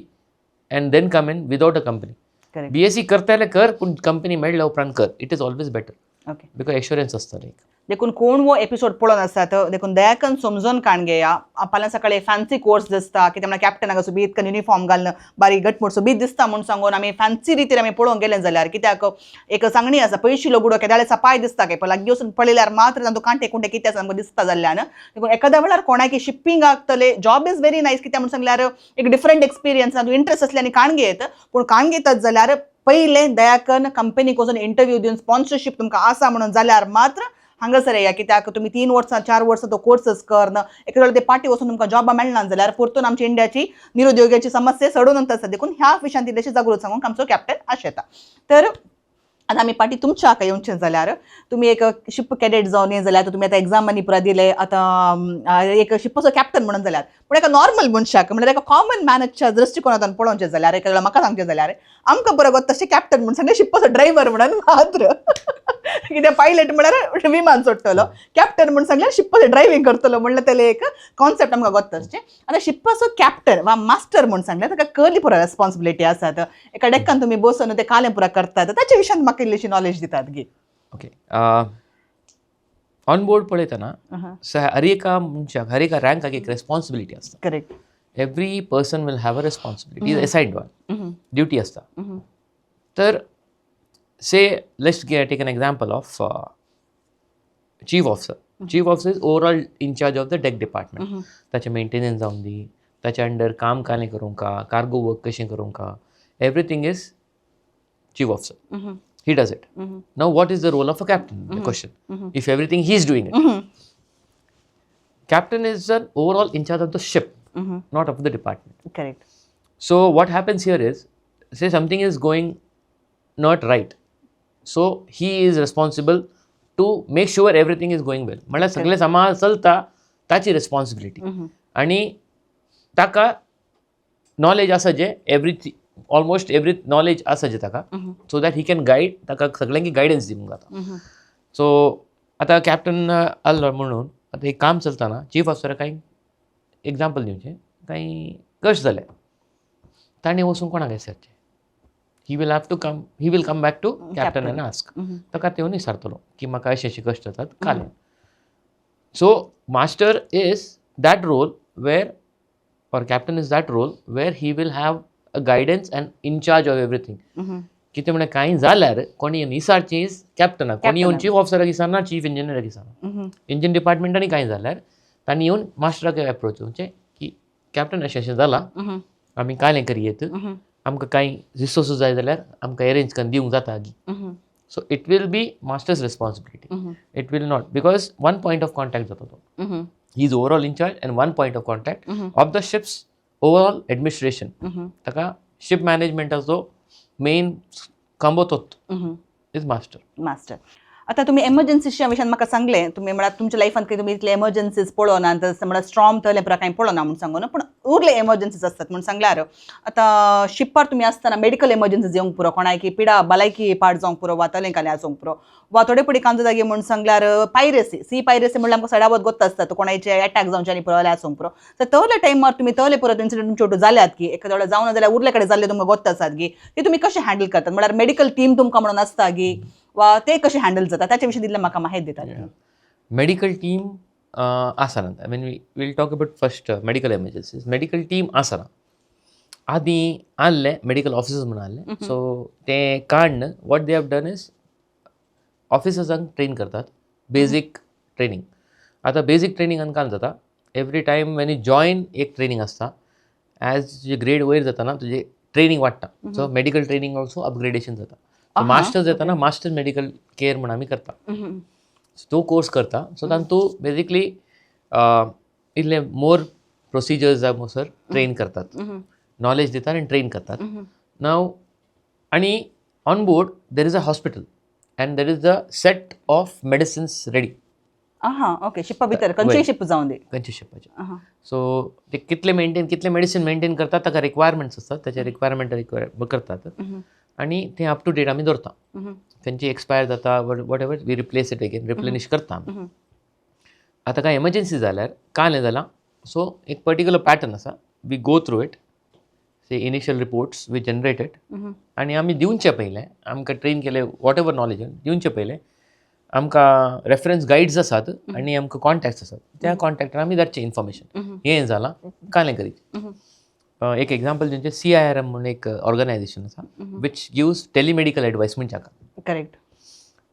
and then come in without a company. Correct. BSc करता कर पण company मेळ्ळ्या उपरांत कर. It is always better. Okay. Because assurance असता like. देखून कोण वो एपिसोड पळोवन आसात देखून दयाकन समजून काणगेया. फाल्यां सकाळी फॅन्सी कोर्स दिसता कित्याक म्हळ्यार कॅप्टनाक सोबीत इतकन युनिफॉर्म घालून बारीक घटमूट सोबीत दिसता म्हणून सांगून आमी फॅन्सी रितीर आमी पळोवंक गेले जाल्यार कित्याक एक सांगणी आसा पयशिलो गुडो केदाळेचा पाय दिसता काय लागीं वचून पळयल्यार मात्र तांतू कांटे कुंटे कितें आसा आमकां दिसता जाल्ल्यान देखून एखाद्या वेळार कोणाकी शिप्पींग आसतले जॉब इज व्हेरी नायस कित्याक म्हणून सांगल्यार एक डिफरंट एक्सपिरियन्स तांतू इंट्रस्ट आसल्यानी काणगे येत पूण काणगे येतात जाल्यार पयले दयाकन कंपनीक वचून इंटरव्यू दिवन स्पॉन्सरशीप तुमकां आसा म्हणून जाल्यार मात्र हांगासर या कित्याक तुमी 3 वर्सां 4 वर्सां तो कोर्सस करन एका वेळार ते पार्टी वचून तुमकां जॉबां मेळना जाल्यार परतून आमची इंडियाची निरुद्योगाची समस्या सोडून आसा देखून ह्या विशयान इल्लेशें जागृत सांगूंक आमचो कॅप्टन आशेता. तर आतां आमी पार्टी तुमच्या हाका येवचें जाल्यार तुमी एक शिप कॅडेट जावन ये जाल्यार तुमी आतां एग्जामांनी पुरा दिले आतां एक शिपाचो कॅप्टन म्हणून जाल्यार पूण एका नॉर्मल मनशाक म्हणल्यार एका कॉमन मॅनच्या दृश्टिकोनांतल्यान पळोवचें जाल्यार एका वेळार म्हाका सांगचें जाल्यार आमकां बरो गो तशें कॅप्टन म्हणून सांगलें शिपाचो ड्रायव्हर म्हणून मात्र कित्याक पायलट म्हळ्यार विमान सोडटलो कॅप्टन म्हणून सांगल्यार शिपाचें ड्रायव्हिंग करतलो म्हणल्यार तेले एक कॉन्सेप्ट आमकां गोत तशें. आतां शिपाचो कॅप्टन वा मास्टर म्हणून सांगल्यार ताका कसली पुरा रेस्पॉन्सिबिलिटी आसात एका डेक्कान तुमी बसून ते कालें पुरा करतात ताच्या विशयान म्हाका इल्लीशी नॉलेज दितात गे. ओके, ऑन बोर्ड पळयतना हर एका मनशाक हर एका रँकाक एक रेस्पॉन्सिबिलिटी आसता. Correct. Every person will have a responsibility assigned one duty आसता. तर say let's take an example of chief officer. Chief officer is overall in charge of the deck department. ताचे maintenance जावन दी, ताच्या अंडर काम कालें करूंका, cargo work कशें करूंका, everything is chief officer. He does it. Now what is the role of a captain? The question. If everything he is doing it. Captain is an overall in charge of the ship, not of the department. Correct. So what happens here is, say something is going not right. So he is responsible to make sure everything is going well. म्हळ्यार सगळे सांबाळ चलता ताची responsibility. आनी ताका knowledge आसा जे almost every knowledge आसा जे ताका, so that he can guide, ताका सगळ्यांकी गायडन्स दिवंक जाता. सो आतां कॅप्टन आसलो म्हणून आतां एक काम चलतना चीफ ऑफिसरा कांय एग्जाम्पल दिवचें, कांय कश्ट जाले, ताणें वचून कोणाक विचारचें. He will come back to captain and ask. ताका तेवून विचारतलो की म्हाका अशें अशें कश्ट जातात काले. So master is that role where, or captain is that role where he will have a guidance and in charge of everything. कितें म्हळ्यार कांय जाल्यार कोणी येवन विचारचें इज कॅप्टनाक. कोणी येवन चीफ ऑफिसराक विचारना, चीफ इंजिनियराक विचारना. इंजिन डिपार्टमेंटांनी कांय जाल्यार तांणी येवन मास्टराक एप्रोच करचें की कॅप्टन अशें अशें जालां, आमी कालें करयेत, आमकां कांय रिसोर्सीस जाय जाल्यार आमकां अरेंज करून दिवंक जाता गी. So it will be master's responsibility. It will not, because one point of contact जाता तो. He is overall in charge and one point of contact of the ship's overall administration. Taka ship management as though main kambotot is master. आता तुम्ही एमर्जन्सीच्या विशयान म्हाका सांगले, तुम्ही म्हळ्यार तुमच्या लायफान खंय तुमी इतले एमर्जन्सीज पळोवना, म्हळ्यार स्ट्रॉम तले पुरा कांय पळोवना म्हूण सांगून, पूण उरले एमर्जन्सीज आसतात म्हूण सांगल्यार आतां शिपार तुमी आसतना मेडिकल एमर्जन्सीज येवंक पुरो, कोणाकी पिडा भलायकी पाड जावंक पुरो, वा तलें काले आसूंक पुरो, वा थोडे पडी कांजो जागे म्हूण सांगल्यार पायरेसी, सी पायरेसी म्हणल्यार आमकां सडावत गोत्ता आसता, कोणाचे अटॅक जावचे आनी पुरो आसूंक पुरो. तर तले टायमार तुमी तले परत इन्सिडेंट तुमचे जाल्यात की एखाद्या जावना जाल्यार उरले कडेन जाल्ले तुमकां गोत्ता आसात गी, ते तुमी कशें हँडल करतात. म्हळ्यार मेडिकल टीम तुमकां म्हणून आसता गी, वा ते कशें हँडल जाता ताचे विशीं दिल्लें म्हाका माहिती दितात. मेडिकल टीम आसना. I mean will talk about first medical emergencies. Medical team आसना. आदीं आहले मेडिकल ऑफिसर्स म्हणून आहले. सो ते काडन what they have done is ऑफिसर्सांक ट्रेन करतात, बेजीक ट्रेनिंग. आतां बेजीक ट्रेनिंगान काय जाता, every time when you join एक ट्रेनिंग आसता, एज तुजे ग्रेड वयर जाता ना तुजे ट्रेनिंग वाडटा. So medical training also upgradation जाता. मास्टर्स येताना मास्टर मेडिकल केअर म्हणून आमी करता. तो कोर्स करता. सो तातूंत बेजिकली इल्ले मोर प्रोसिजर्स जाय ट्रेन करतात, नॉलेज दितात आनी ट्रेन करतात. नाव आनी on board there is a hospital and there is a set of medicines ready. Okay. Shifa भितर खंयचेय शिप जावं दी, खंयचे शिपाचे. सो ते कितले मेडिसिन मेंटेन करतात, ताका रिक्वायरमेंट्स आसतात, त्याचे रिक्वायरमेंट करतात आनी ते अप टू डेट आमी दवरता. खंयची एक्सपायर जाता whatever we replace it again, replenish करता. आतां काय एमर्जन्सी जाल्यार कांय जालां, सो एक पर्टिक्युलर पॅटर्न आसा, वी गो थ्रू इट, ते इनिशियल रिपोर्ट्स वी जनरेटेड, आनी आमी दिवचे पयलें आमकां ट्रेन केले वॉट एवर नॉलेज दिवचे पयलें आमकां रेफरन्स गायड्स आसात आनी आमकां कॉन्टॅक्ट्स आसात. त्या कॉन्टॅक्टार आमी धाडचें इन्फॉर्मेशन, हें जालां कालें करीत. एक एग्जाम्पल दिवचें, CIRM म्हणून एक ऑर्गनायझेशन आसा वीच गिव्स टेलिमेडिकल एडवायस म्हणजे हाका. करेक्ट.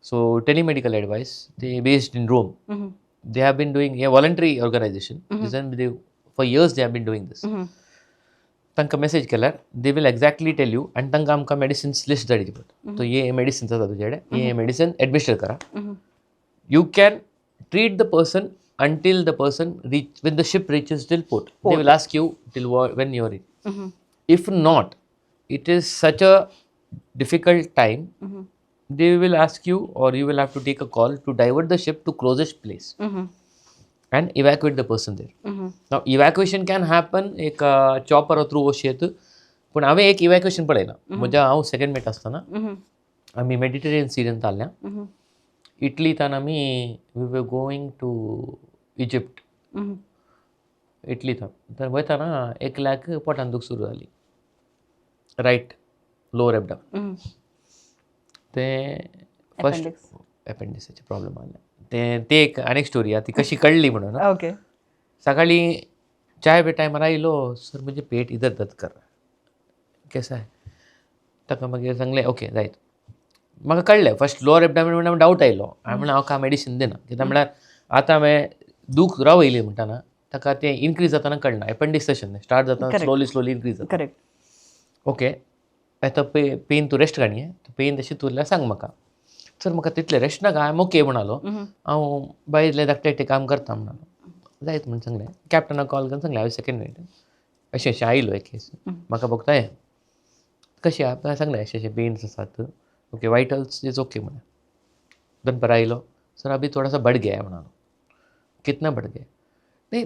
सो टेलिमेडिकल एडवायस ते based in Rome. They have been doing a voluntary organization. For years they have been doing this. तांकां मेसेज केल्यार they will exactly tell you, आनी तांकां आमकां medicines list धाडची पडटा. So हे मेडिसिन्स आसा तुजे कडेन, हे मेडिसिन एडमिनिस्टर करा. You can treat the person until the person when the ship reaches till port. They will ask you till when you are in. If not, it is such a difficult time, they will ask you or you will have to take a call to divert the ship to closest place and evacuate the person there. Now evacuation can happen एक chopper through ocean, पण हांवें एक इवॅक्युएशन पळयलां. म्हज्या हांव second mate आसतना आमी Mediterranean scene ताल्ल्या. इटलींतल्यान आमी we were going to Egypt. इटलींतल्यान तर वयताना एकल्याक पोटान दूख सुरू जाली, रायट लोअर एबडम. ते फर्स्ट एपेंडिक्साचे प्रॉब्लेम आले. ते एक आनी एक स्टोरी आहा, ती कशी कळली म्हणून. ओके. सकाळी चाय पे टायमार आयलो, सर मुझे पेट इधर दर्द कर रहा है, कैसा है. ताका मागीर सांगलें ओके जायत. म्हाका कळ्ळें फर्स्ट लोअर एबडॉमिन म्हणून डावट आयलो. हांवें म्हणलें हांव काय मेडिसीन दिना, कित्याक म्हळ्यार आतां हांवें दूख रावयली म्हणटाना ताका तें इनक्रीज जाताना कळना. एपेंडिक्स तशें स्टार्ट जाता स्लोली इनक्रीज जाता. करेक्ट. ओके. आतां पेन तूं रेस्ट काडये, पेन तशें उरल्यार सांग म्हाका. सर म्हाका तितलें रेस्ट नाका, हांवें ओके म्हणालो. हांव भायले धाकटे एकटे काम करता म्हणालो. जायत म्हण सांगलें. कॅप्टनाक कॉल करून सांगलें हांवें सेकंड मेट अशें आयलो एक केस, म्हाका बघता ये कशें आहा. सांगलें अशें पेन्स आसात, ओके वाइटल्स इज ओके मैंने दन पर आइलो सर अभी थोड़ा सा बढ़ गया है म्हणा कितना बढ़ गया नहीं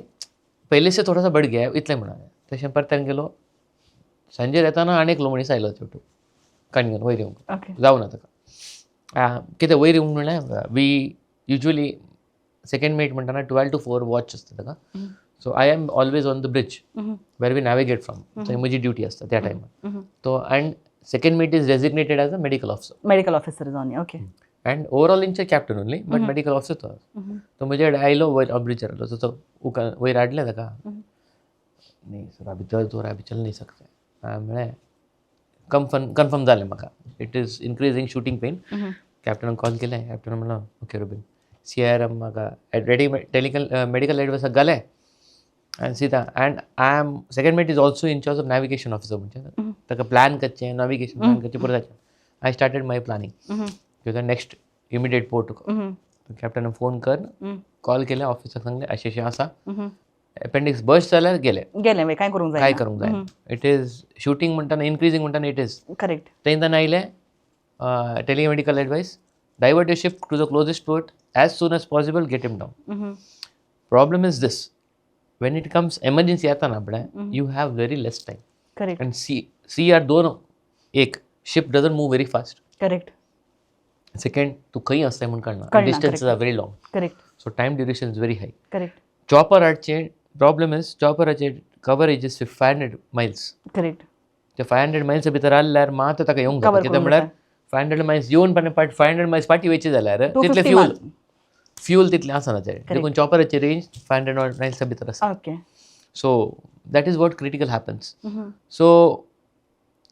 पहिले से थोडासा बढ़ गया इतले म्हणाले तशें परत गेलो सांजे येताना आनी एकलो मनीस आयलो शेवटू काणयेन वयर येवंक जावना ताका कितें वयर येवंक म्हणल्यार वी युजली सेकंड मेट म्हणटाना 12 to 4 वॉच आसता ताका so I am always on the bridge where we navigate from थंय म्हजी ड्युटी आसता त्या टायमार तो and second mate is designated as a medical officer जावन okay and overall in charge captain only but medical officer तो म्हजे कडेन आयलो वयर ब्रिजार आयलो सो तो वयर हाडलें ताका न्ही सर अभी तो अभी चल नहीं सकते म्हळें कन्फर्म जालें म्हाका it is increasing shooting pain कॅप्टनाक कॉल केलें कॅप्टन म्हणलो ओके रुबीन CRM म्हाका रेडी मेडिकल एडवायस घालें आनी सीधा and I am second mate is also in charge of navigation officer म्हणजे ताका प्लॅन करचें नॅविगेशन प्लॅन करचें पुरो जाचें आय स्टार्टेड माय प्लॅनिंग तुका नेक्स्ट इमिडिएट पोर्ट तुका कॅप्टनाक फोन कर कॉल केलें ऑफिसाक सांगलें अशें आसा अपेंडिक्स बस्ट जाल्यार गेले काय करूंक जाय इट इज शूटिंग म्हणटाना इनक्रीजिंग म्हणटाना इट इज करेक्ट थंयच्यान आयलें telemedical advice divert your shift to the closest port as soon as possible get him down problem is this when it comes emergency आता ना आपल्या you have very less time correct and see are दोन एक ship doesn't move very fast correct second तू खंय असता म्हणून कळना distances are very long correct so time duration is very high correct chopper चे problem is chopper चे coverage is 500 miles correct ते 500 miles भितर आल्यार मात ताका येवंक जाता कित्याक म्हळ्यार 500 miles येवन पण 500 miles पाटी वयची जाल्यार तितले फ्यूल तितलें आसना देखून चॉपराची रेंज 500 miles भितर आसा okay so that is what critical happens so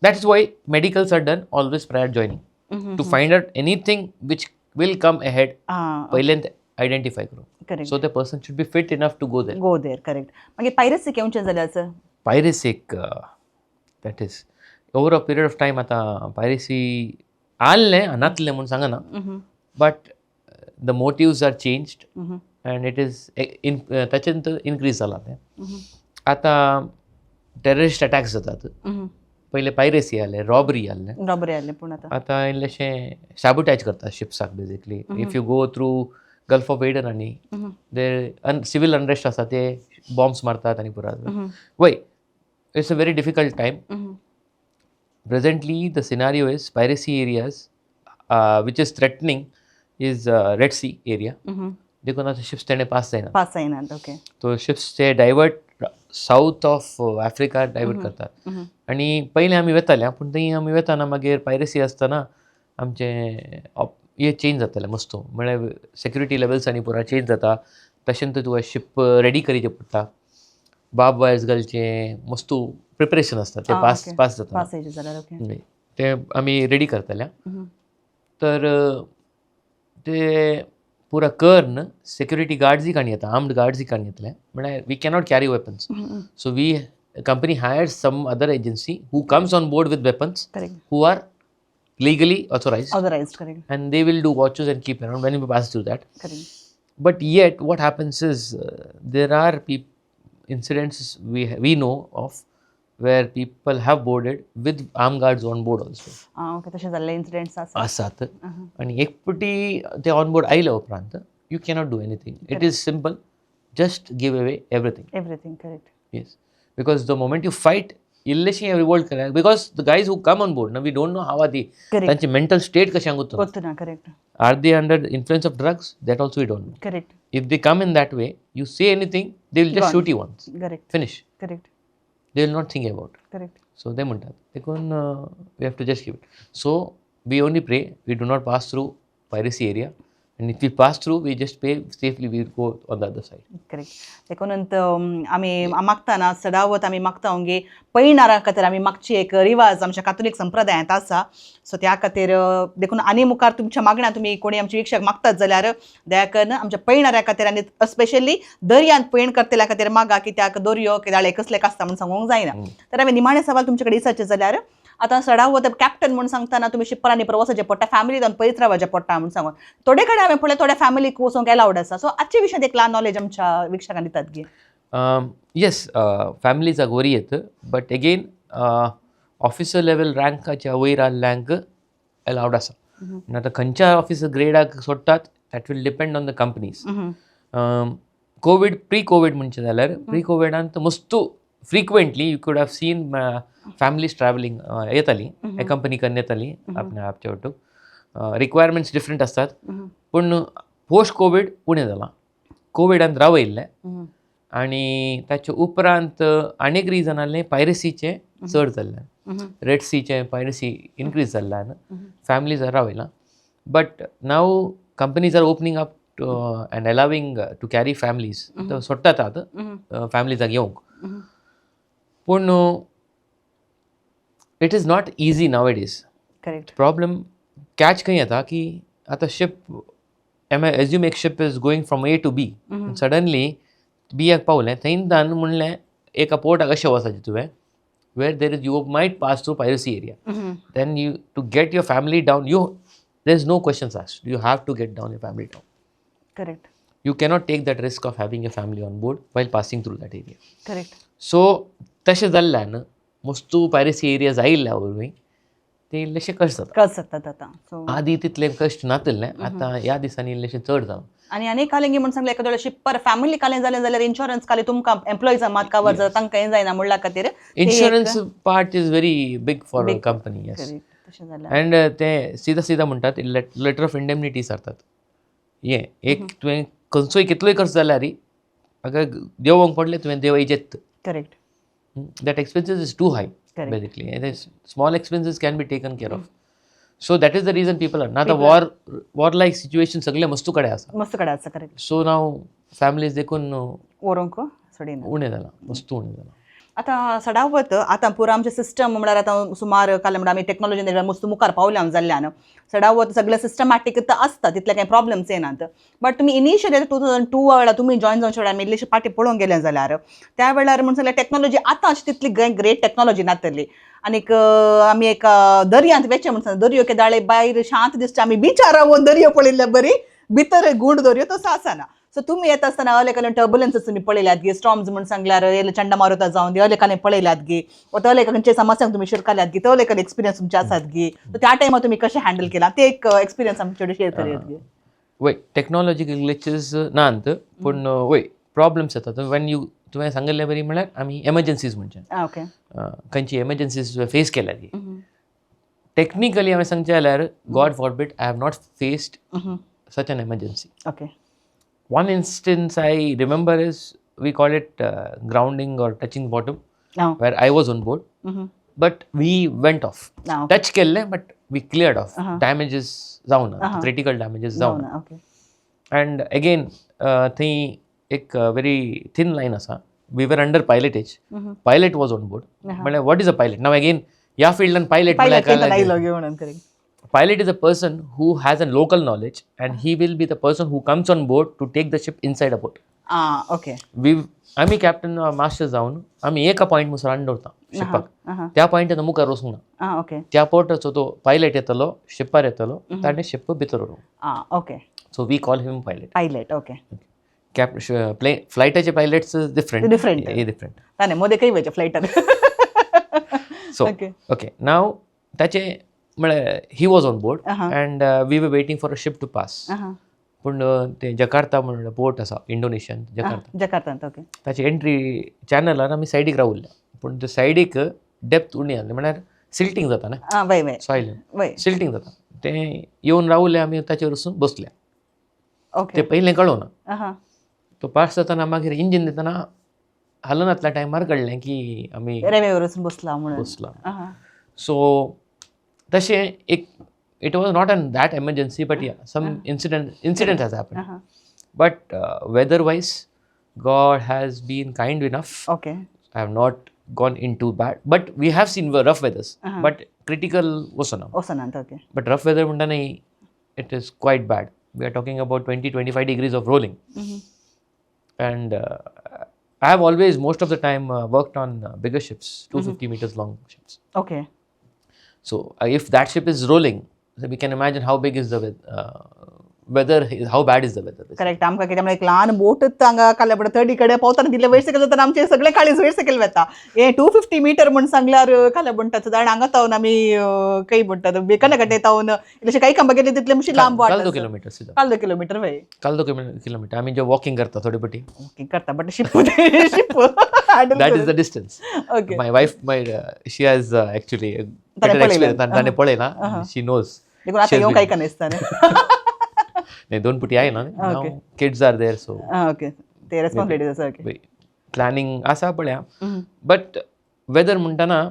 that is why medicals are done always prior joining to find out anything which will come ahead पहिल्यांत आयडेंटिफाय करून so the person should be fit enough to go there correct मागीर piracy केवचें जाल्यार sir पायरेसीक that is over a period of time आतां piracy आसलें नासलें म्हूण सांगना but the motives are changed and it is ताचेंत increase जाला तें आतां टेररिस्ट अटॅक्स जातात पहिले पायरेसी आसलें रॉबरी आसलें पूण आतां इल्लेशें सॅबोटॅज करतात शिप्साक basically if you go through Gulf of Aden आनी देर सिवील अनरेस्ट आसा ते बॉम्ब्स मारतात आनी पुरा वय it's a very difficult time presently the scenario is piracy areas which is threatening is Red Sea area. देखून आता शिप्स तेणे पास जायना ओके तो शिप्स ते divert south of Africa divert करतात आणि पहिले आमी वेताले पूण थंय आमी वेताना मागीर पायरेसी आसतना आमचे हे चेंज जाताले मस्तो म्हळ्यार सेक्युरिटी लेवल्स आनी पुरा चेंज जाता तशें तुका शिप रेडी करचें पडटा बाब वायर्स घालचे मस्तो प्रिपरेशन आसता ते पास जाता ते आमी रेडी करताले तर ते पुरा कर्न सेक्युरिटी गार्ड्स काणी येता आर्म्ड गार्ड्स काणी येतले म्हळ्यार we cannot carry weapons so we company hired some other agency who comes on board with weapons who are legally authorized correct and they will do watches and keep around when we pass through that but yet what happens is there are incidents we know of where people have boarded with armed guards on board also okay तशें जाल्ले incidents आसात आणि एक पुटी ते on board आयले उपरांत you cannot do anything it is simple just give away everything correct yes because the moment you fight इल्लेशी revolt करायला because the guys who come on board ना we don't know how are the तांची mental state कशी सांगून correct are they under influence of drugs that also we don't know correct if they come in that way you say anything they will just shoot you once correct finish correct they will not think about correct so ते म्हणटात देखून we have to just give it so we only pray we do not pass through piracy area and if we pass through we just pay safely we go on the other side correct देखून आमी मागतना सदावत आमी मागता ओंगे पैणारा खातीर आमी मागची एक रिवाज आमच्या कातोलीक संप्रदायांत आसा सो त्या खातीर देखून आनी मुखार तुमच्या मागण्या तुमी कोणी आमचे विक्षक मागतात जाल्यार दया करून आमच्या पैणाऱ्या खातीर आनी स्पेशली दर्यांत पैण करतल्या खातीर मागा कित्याक दर्यो कित्याक कसले आसता म्हूण सांगूंक जायना तर हांवें निमाणे सवाल तुमचे कडेन दिवपाचे जाल्यार आतां सडावत कॅप्टन म्हणून सांगतना तुमी शिप्परांनी प्रवासाचें पडटा फॅमिलीन पयस रावचें पडटा म्हणून सांगून थोडे कडेन हांवें पळय थोड्या फॅमिलीक वचोंक अलावड आसा सो आजच्या विशयात एक ल्हान नॉलेज आमच्या विक्षकांक दितात गे येस फॅमिलीज आर गोरी येत बट अगेन ऑफिसर लेवल रँकाच्या वयर आसल्यांक अलाउड आसा. आनी आतां खंयच्या ऑफिस ग्रेडाक सोडटात that will depend on the companies. Covid pre covid म्हणचे जाल्यार प्री कोविडांत मस्तू frequently you could have seen families travelling येताली कंपनी करून येताली आपच्या वाटूक. रिक्वायरमेंट्स डिफरंट आसतात. पूण पोस्ट कोवीड उणें जालां. कोविडांत रावयल्लें आनी ताचे उपरांत आनीक रिजन आहलें पायरसीचें चड जाल्ल्यान. रेड सीचें पायरसी इनक्रीज जाल्ल्यान फॅमिलीज रावयलां. But now companies are opening up and allowing to carry families. सोडटात आतां फॅमिलीजाक येवंक. पूण it is not easy now it is. Correct. Problem catch खंय येता की आतां शिप एज्यूम एक ship is going from A to B. Suddenly बियाक पावलें थंयच्यान म्हणलें एका पोर्टाक अशें वचाचें तुवें where there is you might pass through piracy area. Then you to get your family down, there's no questions asked. You have to get down your family down. Correct. You cannot take that risk of having a family on board while passing through that area. Correct. So तशें जाल्ल्यान मस्तू piracy areas आयिल्ल्या वरवीं ते इल्लेशे कश्ट जातात आतां. So आदी तितले कश्ट नातिल्ले. आतां ह्या दिसांनी इल्लेशें चड जालां. आनी आनीक कालेंगी म्हण सांगलें एखाद्या शिप्पर फॅमिली कालें जालें जाल्यार इन्शुरन्स काले तुमकां एम्प्लॉइजां मात कवर जाता तांकां हें जायना म्हणल्या खातीर insurance part is very big for company. Yes. तशें जाल्यार अँड ते सीधा म्हणटात लेटर ऑफ इंडेमनिटी सारतात. हें एक तुवें खंयचोय कितलोय खर्च जाल्यार अगर देवोंक पडलें तुवें देव इजेत. Correct. That expenses is too high basically. Small expenses can be taken care of. So that is the reason people are ना. आतां वॉर लायक सिच्युएशन सगळे मस्तू कडेन आसा. मस्त कडेन आसा. करेक्ट. सो नाव फॅमिलीज देखून व्हरूंक सोडिना. उणें जालां. मस्तू उणें जालां. आतां सडावत आतां पुरो आमचें सिस्टम म्हणल्यार आतां सुमार काले म्हणल्यार आमी टॅक्नॉलॉजीन मस्त मुखार पावल्या जाल्ल्यान सडावत सगळें सिस्टमॅटीक आसता तितले कांय प्रॉब्लम्स येनात. बट तुमी इनिशियली 2002 वेळार तुमी जॉयन जावन शेवट आमी इल्लेशे पाटी पळोवंक गेले जाल्यार त्या वेळार म्हणून सांगल्यार टॅक्नॉलॉजी आतां अशी तितली ग्रेट टॅक्नॉलॉजी नातली. आनीक आमी एक दर्यांत वेचे म्हणून सांग दर्यो दाळे भायर शांत दिसता. आमी बिचार रावून दर्यो पळयल्ले बरी भितर गूंड दर्यो तसो आसना. सो तुमी येता आसतना अले काले टर्बुलन्स तुमी पळयल्यात गे. स्टॉर्म्स म्हण सांगल्यार येले चंडमारुता जावन दी अले काले पळयल्यात गे. वा तले खंयचे समस्यांक तुमी शिरकाल्यात गे. तले काले एक्सपिरियन्स तुमचे आसात गे. त्या टायमार तुमी कशें हँडल केला ते एक एक्सपिरियन्स आमचे शेअर करूयात गे. वय टॅक्नॉलॉजिकल ग्लिचेस नात पूण वय प्रॉब्लम्स येतात. वेन यू तुवें सांगिल्लें बरी म्हळ्यार आमी एमर्जन्सीज म्हणचे ओके खंयची एमर्जन्सीज फेस केल्या ती. टेक्निकली हांवें सांगचें जाल्यार God forbid I have not faced such an emergency. Okay. One instance I remember is we call it grounding or touching bottom, where I was on board, but we went off. Touch kelle, but we cleared off. Damages zauna, critical damages zauna. Okay. And again, thing ek very thin line asa. We were under pilotage. Pilot was on board. But what is a pilot? Now again, ya field and pilot. Pilot is a person who has a local knowledge and he will be the person who comes on board to take the ship inside a port. Okay. आम्ही captain master जावन आम्ही एका point मुसर दवरता शिपाक. त्या पॉइंटान मुखार वचूंक ना. ओके. त्या पोर्टाचो तो पायलट येतलो शिपार येतलो ताणें शिप भितर व्हरूंक. Okay. So we call him pilot. Pilot. Okay. फ्लायटाचे पायलट्स डिफरंट ताणे मोदे खंय वयचे फ्लायटार. सो ओके नाव ताचे म्हळ्यार he was on board and we were waiting for a ship to pass. पूण ते जकार्ता म्हणून पोर्ट आसा इंडोनेशियन जकार्तांत. ओके. ताची एंट्री चॅनलार आमी सायडीक रावल्ले. पूण ते सायडीक डेप्थ उणी आसली म्हळ्यार सिल्टींग जाता ना सॉयल सिल्टींग जाता. ते येवन रावले आमी ताचेर वचून बसले. ते पयलें कळोना. तो पास जातना मागीर इंजीन दितना हलनातल्या टायमार कळ्ळें की आमी रेमेवर वचून बसला. सो तशें एक it was not an that emergency but yeah some incident has happened. But weather wise God has been kind enough. Okay. I have not gone into bad but we have seen rough weathers but critical wasn't. Okay. But rough weather mundane it is quite bad. We are talking about 20-25 degrees of rolling. And I have always most of the time worked on bigger ships, 250 meters long ships. Okay. So if that ship is rolling, so we can imagine how big is the weather, how bad is the weather. Correct आमकां कित्याक एक ल्हान बोट हांगा काडल्या पडटा 30 कडेन पावतना दिल्ले वयर सकयल जाता आमचे सगळे काळीज वयर सकयल वता हे 250 मीटर म्हण सांगल्यार काडल्या म्हणटात जाण हांगा तावन आमी काही म्हणटात बेकना कटे तावन इतलेशे काही खांबा गेले तितले मातशी लांब वाट 2 किलोमीटर सीधा. काल 2 किलोमीटर वय 2 किलोमीटर आमी जे वॉकिंग करता थोडी पटी. ओके करता but ship That is the distance. Okay My wife, she has actually a better experience. ताणे पळयला, she knows. देखून आता येऊ काही का नसता नाही 2 पुटी आहे ना. Now kids are there, so okay ते रेस्पॉन्सिबिलिटीज आसा. ओके प्लॅनिंग आसा पळया. बट वेदर म्हणटाना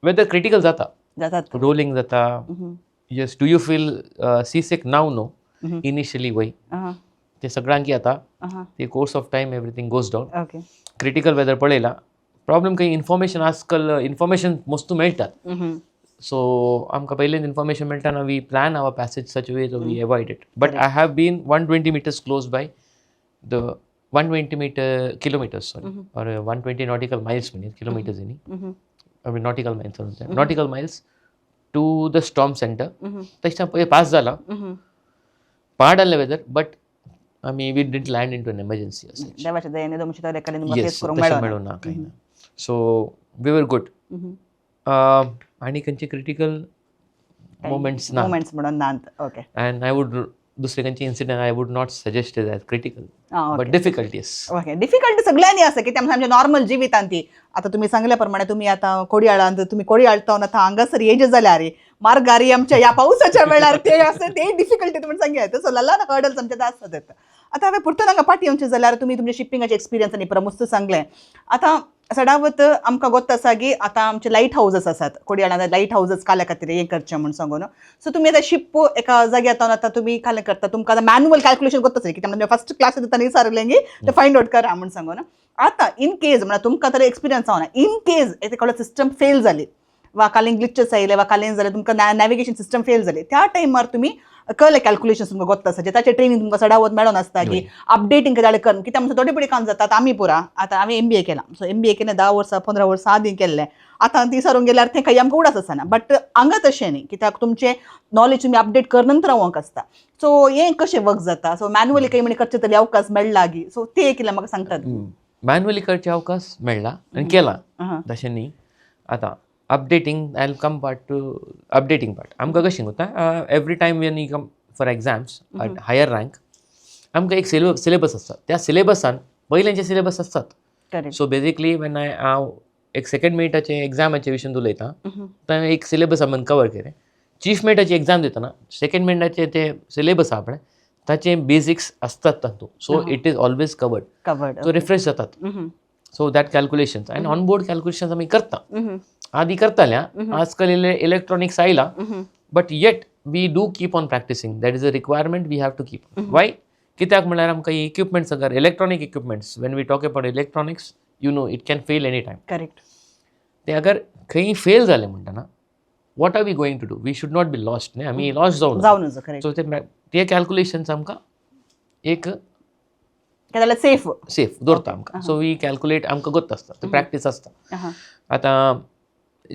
वेदर क्रिटिकल जाता, जातात रोलिंग जाता. Yes, do you feel sea sick now? No, initially वय ते सगळ्यांकी आता ते course of time everything goes down. Okay critical weather पळयला प्रॉब्लेम काही इन्फॉर्मेशन आजकाल इन्फॉर्मेशन मस्त मेळटात. सो आमकां पयलें इन्फॉर्मेशन मेळटाना we plan our passage such way so we avoid it. But I have bin 120 meters close by the 120 kilometers sorry और 120 nautical miles म्हणजे किलोमीटर्स न्ही nautical miles nautical miles to the storm centre. त्याच्या पळय पास जाला पाड आसलें weather but आमी we didn't land in to an emergency. देवाच्या दयेने दोमशी तरी एकाने येस, करूंक तशें मेळना. मेळूं ना कांय ना. So we were good. आनी खंयचे क्रिटिकल मोमेंट्स ना मोमेंट्स म्हणून नात. ओके अँड आय वूड दुसरे खंयचे incident I would not suggest it as critical but difficulties. Okay difficulty सगळ्यांनी आसा की आमच्या नॉर्मल जिवितांत ती आता तुम्ही सांगल्या प्रमाणे तुम्ही आता कोडयाळांत तुम्ही कोडयाळतावन आता हांगासर येजे जाल्यार मार्गारी आमच्या या पावसाच्या वेळार ते असं ते डिफिकल्टी तुम्ही सांगयात सो ल्हान हर्डल्स आमचे आसतात. आता हांवें परतून हांगा पाटी येवचें जाल्यार तुमी तुमचे शिपिंगाचे एक्सपिरियन्स आनी प्रमुस्त सांगलें. आता सडावत आमकां गोत आसा की आतां आमचे लायट हावजस आसात कोडयाळांत लायट हावजस काल्या खातीर हें करचें म्हूण सांगून. सो तुमी आतां शिप एका जाग्यार येतावन आतां तुमी कालें करता तुमकां आतां मॅन्युअल कॅल्क्युलेशन करता की म्हणजे फर्स्ट क्लास दिताना विचारलें की ते फायंड आउट करा म्हूण सांगून. आतां इन केस म्हळ्यार तुमकां तर एक्सपिरियन्स जावना इन केस एखादो सिस्टम फेल जाली वा कालीं ग्लिचेस आयले वा कालीं जालें तुमकां नॅविगेशन सिस्टम फेल जाली त्या टायमार तुमी कळले कॅल्क्युलेशन तुमकां गोत आसा जे ताचें ट्रेनिंग तुमकां सडावत मेळोन आसता की अपडेटींग जालें कर कित्याक आमचो थोडे पडी काम जातात आमी पुरा आतां आमी MBA केलां सो MBA केलें 10 वर्सां 15 वर्सां आदीं केल्लें आतां ती सारून गेल्यार तें काही आमकां उडास आसना. बट हांगा तशें न्ही कित्याक तुमचें नॉलेज तुमी अपडेट कर नंतर रावंक आसता. सो हें कशें वर्क जाता सो मॅन्युअली काही म्हणे करचें तरी अवकाश मेळ्ळा की सो ते कितें म्हाका सांगतात. मॅन्युअली करचे अवकाश मेळ्ळा आनी केला तशें न्ही. आतां updating I will come part two updating part. आमकां कशें कोत्ता every time when you come for exams higher rank आमकां एक सिलेबस आसता त्या सिलेबसान पयलेंचे सिलेबस आसतात. सो बेजिकली वेन हांव एक सेकंड मिनिटाचे एग्जामाचे विशयन उलयतां थंय एक सिलेबस हांवें कवर केलें. चीफ मिनिटाची एग्जाम दितना सेकंड मिनिटाचे ते सिलेबस आहा पळय ताचे बेसिक्स असतात तातूंत. So it is always covered so refresh जातात. सो दॅट कॅल्क्युलेशन्स आनी ऑनबोर्ड कॅल्क्युलेशन्स आमी करता आदी करताल्या. आजकाल इलेक्ट्रॉनिक्स आयला but yet we do keep on practising that is a requirement we have to keep. Why कित्याक म्हळ्यार आमकां इक्विपमेंट्स अगर electronic equipments when we talk about electronics you know it can fail any time. Correct ते अगर खंय fail जालें म्हणटना what are we going to do we should not be lost न्ही आमी लॉस्ट जावन. सो ते कॅल्क्युलेशन्स आमकां एक सेफ दवरता आमकां. सो वी कॅल्क्युलेट आमकां गोत आसता ते प्रॅक्टीस आसता. आतां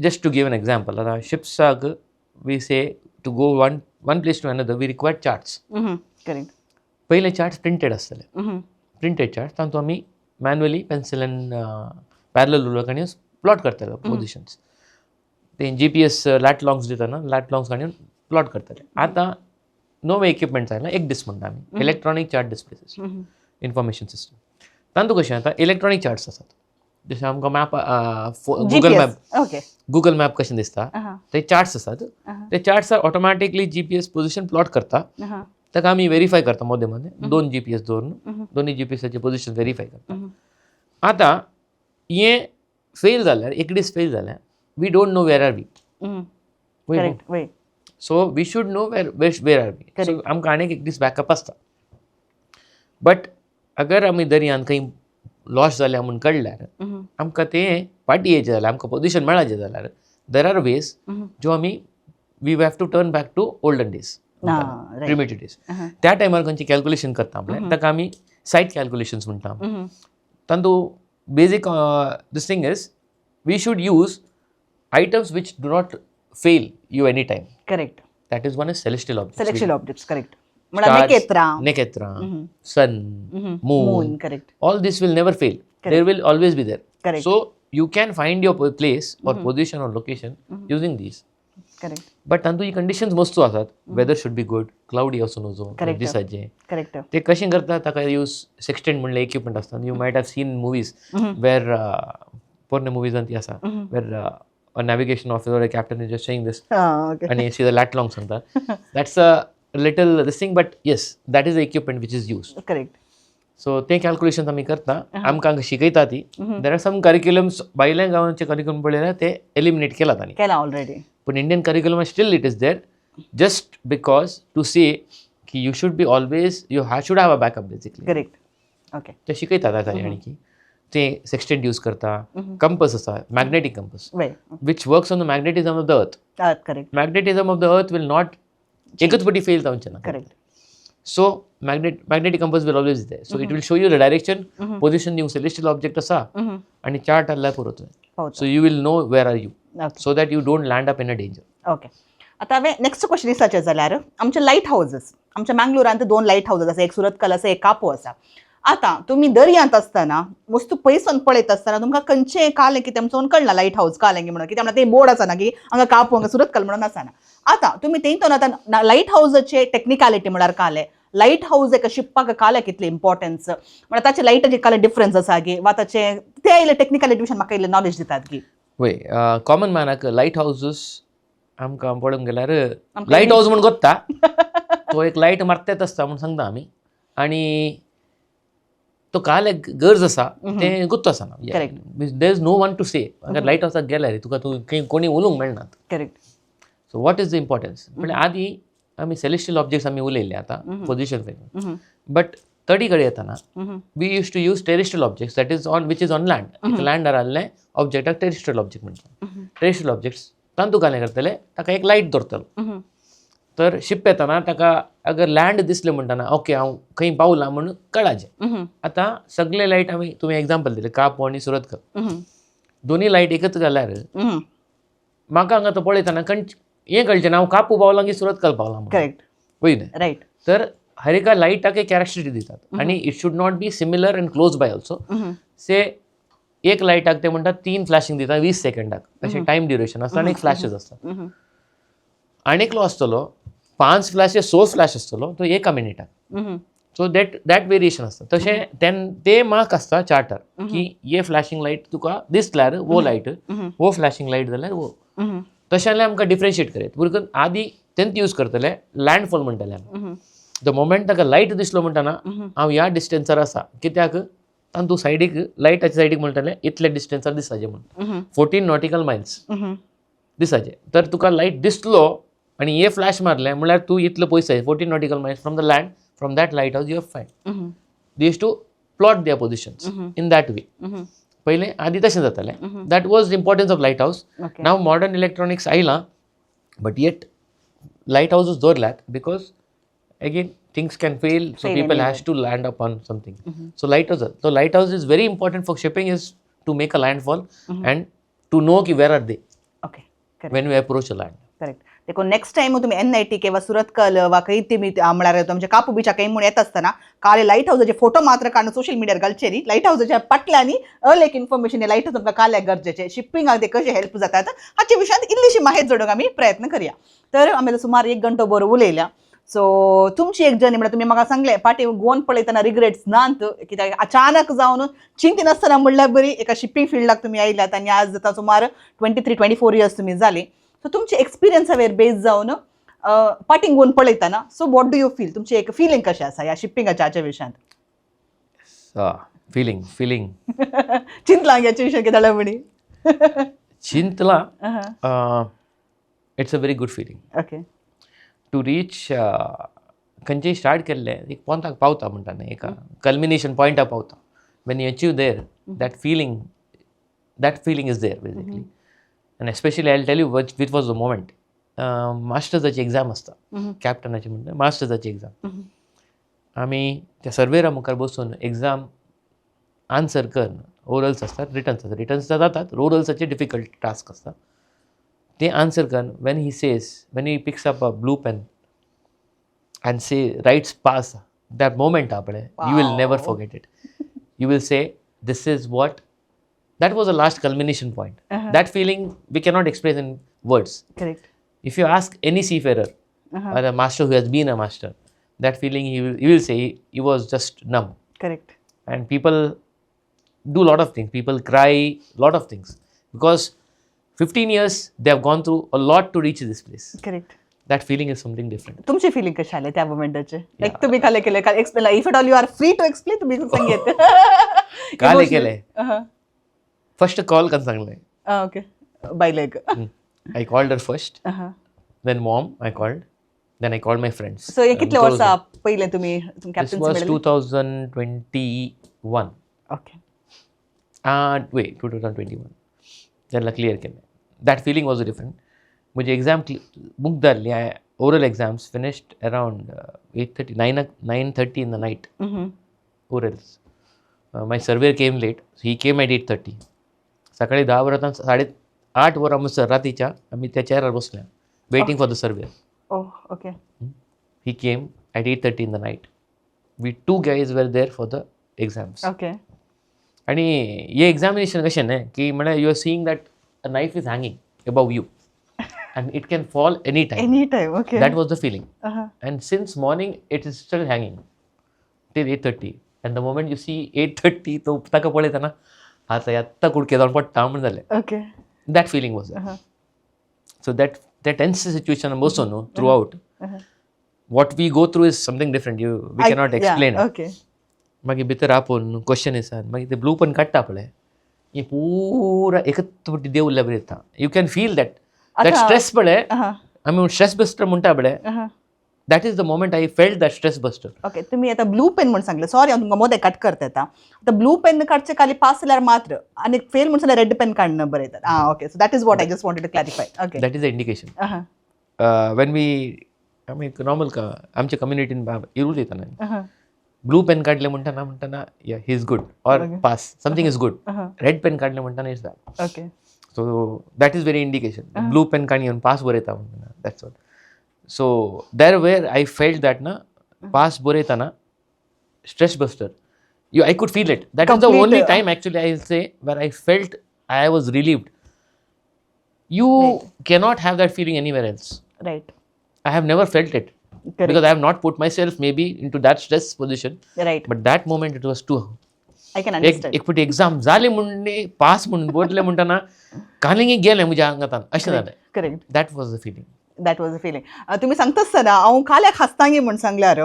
just to give an example आतां शिप्साक we say to go one place to another we required charts. Correct पयले चार्ट्स प्रिंटेड आसतले प्रिंटेड चार्ट्स तातूंत आमी manually pencil and parallel ruler काडून प्लॉट करताले पोजिशन्स. ते GPS लॅट लॉंग्स दितना लॅट लॉंग्स काडून प्लॉट करताले. आतां नवे इक्विपमेंट्स आयला एक डिस्क म्हणटा आमी electronic chart display system information system. तातूंत कशें आतां इलेक्ट्रॉनीक चार्ट्स आसात जशें आमकां मॅप गुगल मॅप कशें दिसता ते चार्ट्स आसात. ते चार्ट्सार ऑटोमॅटिकली GPS पोजिशन प्लॉट करता. ताका आमी व्हेरीफाय करता मदें 2 GPS दवरून दोनी GPSचे पोजिशन व्हेरीफाय करता. आतां हें फेल जाल्यार एक दीस फेल जाल्यार we don't know where are we. So we should know where are we. So आमकां आनीक एक दीस बॅकअप आसता. बट अगर आमी दर्यान खंय लॉस जाल्या म्हूण कळल्यार आमकां तें पाटी येयचें जाल्यार आमकां पोजिशन मेळाचें जाल्यार देर आर वेज ज्यो आमी we have to turn back to olden days primitive days. त्या टायमार खंयचें कॅल्क्युलेशन करता पळय ताका आमी सायट कॅल्क्युलेशन्स म्हणटा. तातूंत basic this thing is we should use items which do not fail you any time. Correct. That is one is celestial objects. Celestial objects, correct. म्हणल्यार नकेत्रां, Nekatra, sun, moon, correct. all this will never fail. There will always be there. Correct. So you can find your place or position or location using these. Correct. But तांतू conditions मस्तू असतात. Weather should be good, cloudy असो नजो, दिसाचे. Correct. ते कशें करता ताका use sextant म्हणले equipment असतात. You might have seen movies where पोरणे movies ती आसा where a navigation officer or a captain is just saying this Okay. and see the lat long सांगता. That's a little this thing, but yes, that is the equipment which is used. Correct. So ते calculation आमी करता. आमकां शिकयता ती. There are some curriculums भायल्या गांवांचे curriculum पळयल्यार ते एलिमिनेट केला तांणी. केला ऑलरेडी. पण Indian curriculum still it is there just because to say की you should be always you should have a backup basically. Correct. Okay. ते शिकयता ताका आणि की ते सेक्स्टेंट यूज करता. कंपस आसा magnetic compass which works on the magnetism of the earth. Correct. Magnetism of the earth will not एकच पटी फेल जावचें ना. Correct. So magnetic compass will always there. So it will show you the direction position दिवंक celestial object आसा आणि chart आसल्यार पुरो. So you will know where are you so that you don't land up in a danger. ओके. आता हांवें next question विचारचें जाल्यार आमचे लायट हावजीस आमच्या मँगलोरांत 2 लायट हावजीस आसा. एक सुरतकल आसा, एक कापो आसा. आतां तुमी दर्यांत आसतना वस्तू पयसून पळयत आसतना तुमकां खंयचें कालें की तेमचो कळना लायट हावज कालें म्हणून कित्याक म्हणल्यार ते बोर्ड आसा ना की हांगा कापो हांगा सुरतकल म्हणून आसना. आतां तुमी तेंतून आतां लायट हावजाचे टेक्निकालिटी म्हळ्यार कालें लायट हावज एका शिप्पाक कालें कितलें इम्पॉर्टन्स म्हळ्यार ताचे लायटाचे कालें डिफरन्स आसा गी वा ताचे ते इल्ले टेक्निकालिटी विशीं म्हाका इल्लें नॉलेज दितात की. वय कॉमन मॅनाक लायट हावजीस आमकां पळोवंक गेल्यार लायट हावज म्हूण गोत्ता तो एक लायट मारतेत आसता म्हूण सांगता आमी आनी तो काल एक गरज आसा तें गुत्तो आसना. There is no one to say अगर लायट हावजाक गेल्यार तुका कोणी उलोवंक मेळनात. Correct. So what is the importance म्हणजे आदी आमी सेलेस्टियल ऑब्जेक्ट्स आमी उलयले आतां पोजिशन फेर बट तडी कडेन येताना we use to use terrestrial objects that is on which is on land. लँडार आहले ऑब्जेक्टाक टेरिस्ट्रियल ऑब्जेक्ट म्हणटा. टेरिस्ट्रियल ऑब्जेक्ट्स तांतू कालें करतले ताका एक लायट दवरतलो. तर शिप येताना ताका अगर लँड दिसलें म्हणटाना ओके हांव खंय पावलां म्हणून कळाचें. आतां सगळे लायट आमी तुमी एग्जाम्पल दिलें कापो आनी सुरतकल दोनी लायट एकच जाल्यार म्हाका हांगा तो पळयताना हें कळचें ना हांव कापू पावलां की सुरतकल पावलां. करेक्ट. वय न्ही. रायट. तर हर एका लायटाक एक कॅरेक्टरिस्टीक दितात आनी it should not be similar and close by also. Say एक लायटाक ते म्हणटात 3 फ्लॅशिंग दिता 20 सेकंडाक अशें टायम ड्युरेशन आसता आनी एक फ्लॅशीस आसता. आनीकलो आसतलो 5 फ्लॅशेस 6 फ्लॅश आसतलो तो 1 मिनिटाक. सो दॅट वेरिएशन आसता. तशें ते मार्क आसता चार्टर की ये फ्लॅशिंग लायट तुका दिसल्यार वो लायट वो फ्लॅशिंग लायट जाल्यार वो. तशें जाल्यार आमकां डिफरन्शिएट करयत. बिकॉज आदी तेंच यूज करतले लँडफॉल म्हणटले आमी. द मोमेंट ताका लायट दिसलो म्हणटाना हांव ह्या डिस्टन्सार आसा कित्याक तांतू सायडीक लायटाच्या सायडीक म्हणटले इतले डिस्टन्सार दिसाचें म्हणून 14 नॉटिकल मायल्स दिसाचें. तर तुका लायट दिसलो आनी हे फ्लॅश मारले म्हळ्यार तूं इतलो पयस 14 nautical miles from the land from that lighthouse you have find. They use to plot their positions in that way. पयलें आदी तशें जातालें. That was the importance of lighthouse. Now modern electronics आयलां but yet lighthouses दवरल्यात because again things can fail so people has to land upon something. So lighthouse is very important for shipping is to make a landfall and to know ki where are they. Okay. Correct. When we approach a land. Correct. देखो next time तुम्ही NIT किंवा सुरतकल वा खंय तुमी म्हळ्यार तुमच्या कापू बिचा खंय म्हूण येता आसतना काले लायट हावजाचे फोटो मात्र काडून सोशल मिडियार घालचे न्ही. लायट हावजाच्या पाटल्यांनी एक इन्फॉर्मेशन लायट हावज तुमकां काल्याक गरजेचे शिपिंगाक ते कशे हेल्प जातात हाचे विशयांत इल्लीशी माहिती जोडूंक आमी प्रयत्न करुया. तर आमी सुमार 1 घंटो बरो उलयल्या. सो तुमची एक जर्नी म्हळ्यार तुमी म्हाका सांगलें पाटी गोवन पळयतना रिग्रेट्स नात कित्याक अचानक जावन चिंती नासतना म्हणल्यार बरी एका शिपिंग फिल्डाक तुमी आयल्यात आनी आज जाता सुमार 23-24 इयर्स तुमी जाली. सो तुमचे एक्सपिरियन्सावेर बेज जावन पाटींग गोवन पळयतना so what do you feel तुमची एक फिलींग कशें आसा ह्या शिपिंगाच्या हाच्या विशयांत. फिलींग चिंतलां ह्याच्या विशयान कितें म्हणी चिंतलां. It's a very good feeling. Okay. To reach खंयचेंय स्टार्ट केल्लें एक पॉयंटाक पावता म्हणटा न्ही एका कल्मिनेशन पॉयंटाक पावता. When you achieve there that feeling is there basically. आनी especially I will tell you which was the moment मास्टर्साची एग्जाम आसता कॅप्टनाची म्हणटा मास्टर्साची एग्जाम. आमी त्या सर्वेरा मुखार बसून एग्जाम आन्सर करन ओरल्स आसतात रिटन्स जातात ओरल्साचे डिफिकल्ट टास्क आसता ते आन्सर करन when he pics up a blue pen and say writes pass, that moment you will never forget it. You will say, this is what, that was the last culmination point. That feeling we cannot express in words. Correct. If you ask any seafarer or a master who has been a master, that feeling he will say he was just numb. Correct. And people do a lot of things. People cry, lot of things, because 15 years they have gone through a lot to reach this place. Correct. That feeling is something different. तुमची feeling कशी आली त्या मोमेंटाचे? Like तुम्ही काले केले का explain, if at all you are free to explain, तुम्ही सांगितले काले केले. First call kan सांगले. ओके बाय लेग. I called her first. Then mom I called. Then I called my friends. So हे कितले वर्सां पहिले तुम्ही This कॅप्टन्सी was मेळिल्ली? 2021. ओके. Wait, 2021. Then clear केले. That feeling was different. मुझे exam book डाली. Oral exams finished around 8:30, 9:30 in the night. Orals. My surveyor came late. He came at 8:30. सकाळी 10 वरांत 8:30 वर आमचं रात्रीच्या आम्ही त्या चेअरवर बसल्या waiting for the surveyor. Oh, okay. He came at 8:30 in the night. We 2 guys were there for the exams. Okay. आणि हे examination कशें न्ही की म्हळ्यार you are seeing that a knife is hanging above you and it can fall anytime. Anytime, okay. That was the feeling. And since morning it is still hanging till 8:30. And the moment you see 8:30 तो ताका पळयता ना आता आत्ता कुडके जावन पडटा म्हण जालें. Okay. That feeling was there. So that tense situation also no throughout. What we go through is something different. We cannot explain. Yeah, okay. मागीर भितर आपूण क्वेश्चन आसात मागीर ते ब्लू पेन काडटा पळय हे पुरा एकच देव उरल्या बरें येता. You can feel that stress पळय आमी स्ट्रेस बस्टर म्हणटा पळय. That is the moment I felt that stress buster. Okay. तुम्ही आता ब्लू पेन म्हणून सांगले. सॉरी हांव तुमकां मोदे कट करता येता. आता ब्लू पेन काडचे खाली पास जाल्यार मात्र आणि फेल म्हणून जाल्यार रेड पेन काडणं बरें येतात. Okay. So that is what I just wanted to clarify. Okay. That is the indication. When we आमी नॉर्मल आमच्या कम्युनिटीन इरूल येता ना ब्लू पेन काडले म्हणटाना या he is good or pass something is good. Red pen काडले म्हणटाना is bad. Okay. So that is very indication. Blue pen काणी येवन पास बरयता म्हणटाना that's all. So there where I felt that na pass boretana stress buster. I could feel it. That is the only time actually I will say where I felt I was relieved. You cannot have that feeling anywhere else. Right. I have never felt it. Correct. Because I have not put myself maybe into that stress position. Right. But that moment it was too. I can understand. एक पुटी exam जाली म्हणणे pass म्हणून बोलले म्हणटाना कालिंगी गेले म्हज्या अंगातान अशें जालें. Correct. That was the feeling. That was a feeling. तुम्ही सांगता आसतना हांव काल्याक हांसतांगी म्हूण सांगल्यार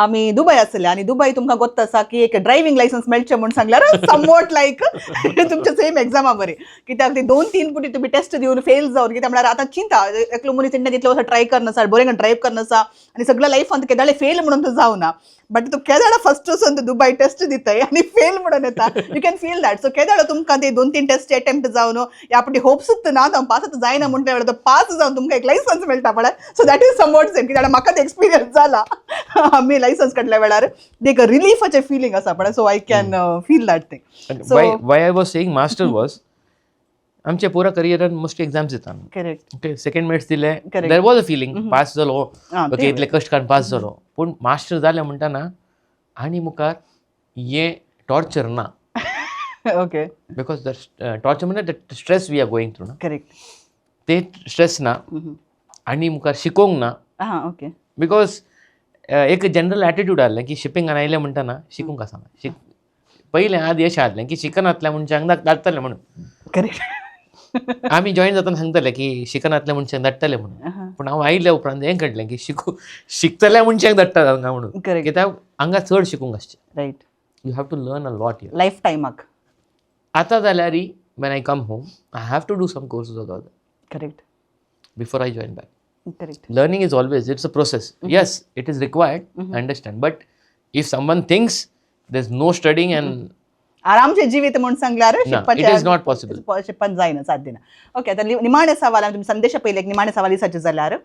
आमी दुबय आसले आनी दुबय तुमकां गोत्त आसा की एक ड्रायव्हिंग लायसन्स मेळचें म्हूण सांगल्यार समवॉट लायक तुमच्या सेम एक्झामा बरी. कित्याक ती 2-3 पुटी तुमी टेस्ट दिवन फेल जावन कित्याक म्हळ्यार आतां चिंता एकलो मनीस इंडियान इतलो वर्सां ट्राय करनासा बरें ड्रायव्ह करनासा आनी सगळ्या लायफान केदाळे फेल म्हणून तो जावना. बट तूं केदाळा फर्स्ट वचून तूं दुबय टेस्ट दिताय आनी फेल म्हणून येता. You can feel that. So केदाळा तुमकां ते 2-3 टेस्ट अटेम्प्ट जावन ह्या पुटी होप्सूच ना पास जायना म्हणटा तो पास जावन तुमकां एक लायसन्स मेळटा पळय. So that is somewhat same कित्याक म्हाका ते एक्सपिरियन्स जाला. आमी लायसन्स काडल्या वेळार एक रिलीफाचें फिलींग आसा पळय. So I can feel that thing. So why I was saying master was आमचे पुरा करियरान मोस्ट एक्झाम्स दिता. करेक्ट. ओके. सेकंड मेट्स दिले there was a feeling pass जालो ओके इतले कश्ट काडून पास जालो. पूण मास्टर जाले म्हणटाना आनी मुखार हे टॉर्चर ना. ओके. बिकॉज द टॉर्चर म्हणजे the stress we are going through ना. करेक्ट. ते स्ट्रेस ना आनी मुखार शिकोवंक ना. ओके. बिकॉज एक जनरल एटिट्यूड आहलें की शिपिंगान आयलें म्हणटाना शिकूंक आसा. पयलें आदी अशें आहलें की शिकनातल्या मनशांक धाडटलें म्हणून. करेक्ट. आमी जॉईन जाताना सांगतले की शिकनातल्या मनशांक धाडटले म्हणून. पूण हांव आयिल्ल्या उपरांत हें कळलें की शिकतल्या मनशांक धाडटा हांगा म्हणून. कित्याक हांगा चड शिकूंक आसचें. Right. You have to learn a lot here. Life टायमाक. आतां जाल्यार when I come home I have to do some courses of other. Correct. Before I join back. Correct. Learning is always, it's a process. Yes, it is required, I understand. But if someone thinks there's no studying and आरामचे जीवित म्हणून सांगल्यार it is not possible. शिप्पान जायना साध्य ना. Okay. आता निमाणे सवाल तुम्ही संदेशा पयले एक निमाणे सवाल दिसाचे जाल्यार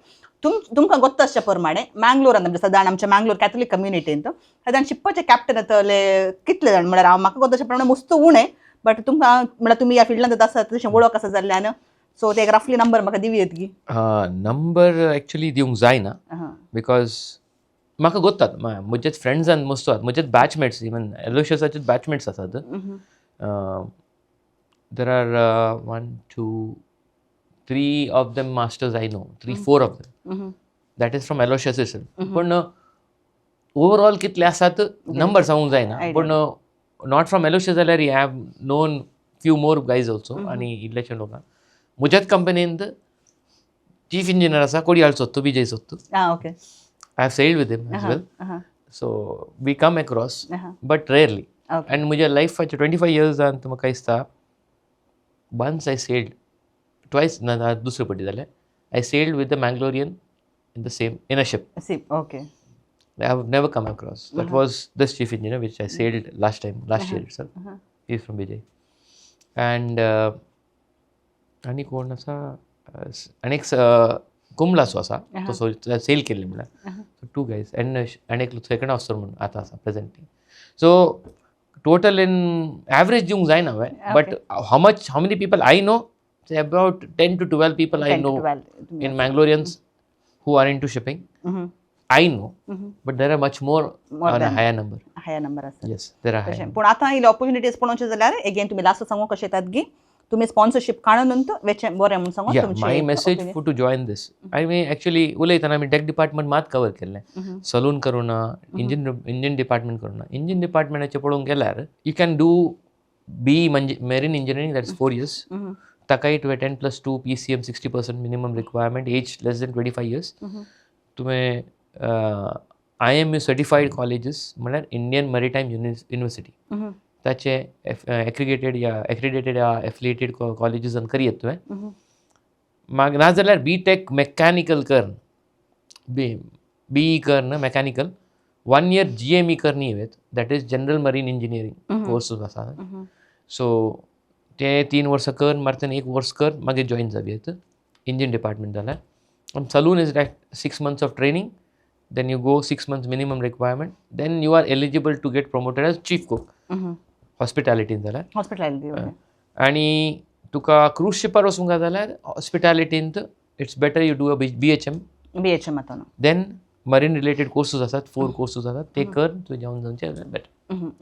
तुमकां गोत्त आसच्या प्रमाणे मँगलोरान म्हणजे सदान आमच्या मँगलोर कॅथोलीक कम्युनिटींत सदान शिप्पाचे कॅप्टन येतले कितले जाण म्हळ्यार हांव म्हाका गोत्त आसच्या प्रमाणे मस्त उणें. बट तुमकां म्हळ्यार तुमी ह्या फिल्डांत आसात तशें वळख आसा जाल्ल्यान सो ते एक रफली नंबर म्हाका दिवयेत की. नंबर एक्चुअली दिवंक जायना बिकॉज म्हाका गोत्तात म्हजेच फ्रेंड्सान मस्त आहात म्हजेच बॅचमेट्स इवन एलोशियसाचेच बॅचमेट्स आसात. There are 1, 2, 3 of them masters I know 3, 4 of them that is from Aloysius itself. पण ओवरऑल कितले आसात नंबर सांगूंक जायना. पण नॉट फ्रॉम एलोशियस जाल्यार I have known few more guys also. आनी इल्लेशे लोकांक म्हज्याच कंपनींत चीफ इंजिनियर आसा कोडयाळ सोत्तू विजय सोत्तू. Okay. I have sailed with him as well. So we come across, but rarely. Okay. And म्हज्या लायफाचे 25 years म्हाका दिसता once I sailed twice ना दुसरे फावटी जालें I sailed with the Mangalorian in a ship. Okay. I have never come across. That was this chief engineer which I sailed last year itself. He is from Vijay. And आनी कोण आसा आनी एक कुंबलासो आसा तो सेल केल्ले म्हळ्यार 2 guys and एक सेकंड ऑफिसर म्हणून आतां आसा presently. So total in average दिवंक जायना हांवें. But how many people I know about 10 to 12 people I know in Mangalorians who are into shipping. I know, but there are much more on a higher number. आसा. Yes, there are higher. पूण आतां इल्ले opportunities पळोवचे जाल्यार again तुमी last सांगूंक कशें येतात की तुमी स्पॉन्सरशीप काडून वेचें बरें म्हणून सांगून Yeah, my message for to join this. I mean actually उलयतना आमी टॅक डिपार्टमेंट मात कवर केल्लें. सलून करूना, इंजिन डिपार्टमेंट करूना. इंजिन डिपार्टमेंटाचें पळोवंक गेल्यार you can do B marine engineering that's 4 years. ताकाय तुवें 10+2 PCM 60% minimum requirement age less than 25 years. तुवें IMU सर्टिफायड कॉलेजीस म्हळ्यार इंडियन मॅरिटायम युनिवर्सिटी ताचे एक्रिडेटेड या एफिलिएटेड कॉलेजीसान करियत तुवें. नाजाल्यार BTech मेकॅनिकल कर BE कर न्हय मेकॅनिकल 1 year GME कर न्ही येत that is general marine engineering courses आसा. सो ते 3 वर्सां कर मारतना 1 वर्स कर मागीर जॉइन जावं येत इंजिन डिपार्टमेंट जाल्यार. And saloon is like 6 months of training, then you go 6 months minimum requirement, then you are eligible to get promoted as chief cook. Hospitality जाल्यार. हॉस्पिटॅलिटी. आनी तुका क्रूज शिपार वचूंक जाय जाल्यार हॉस्पिटॅलिटींत it's better you do a BHM आतां. Then marine related courses आसात 4 कोर्सीस आसात ते कर तुवें जावन जावचें बेटर.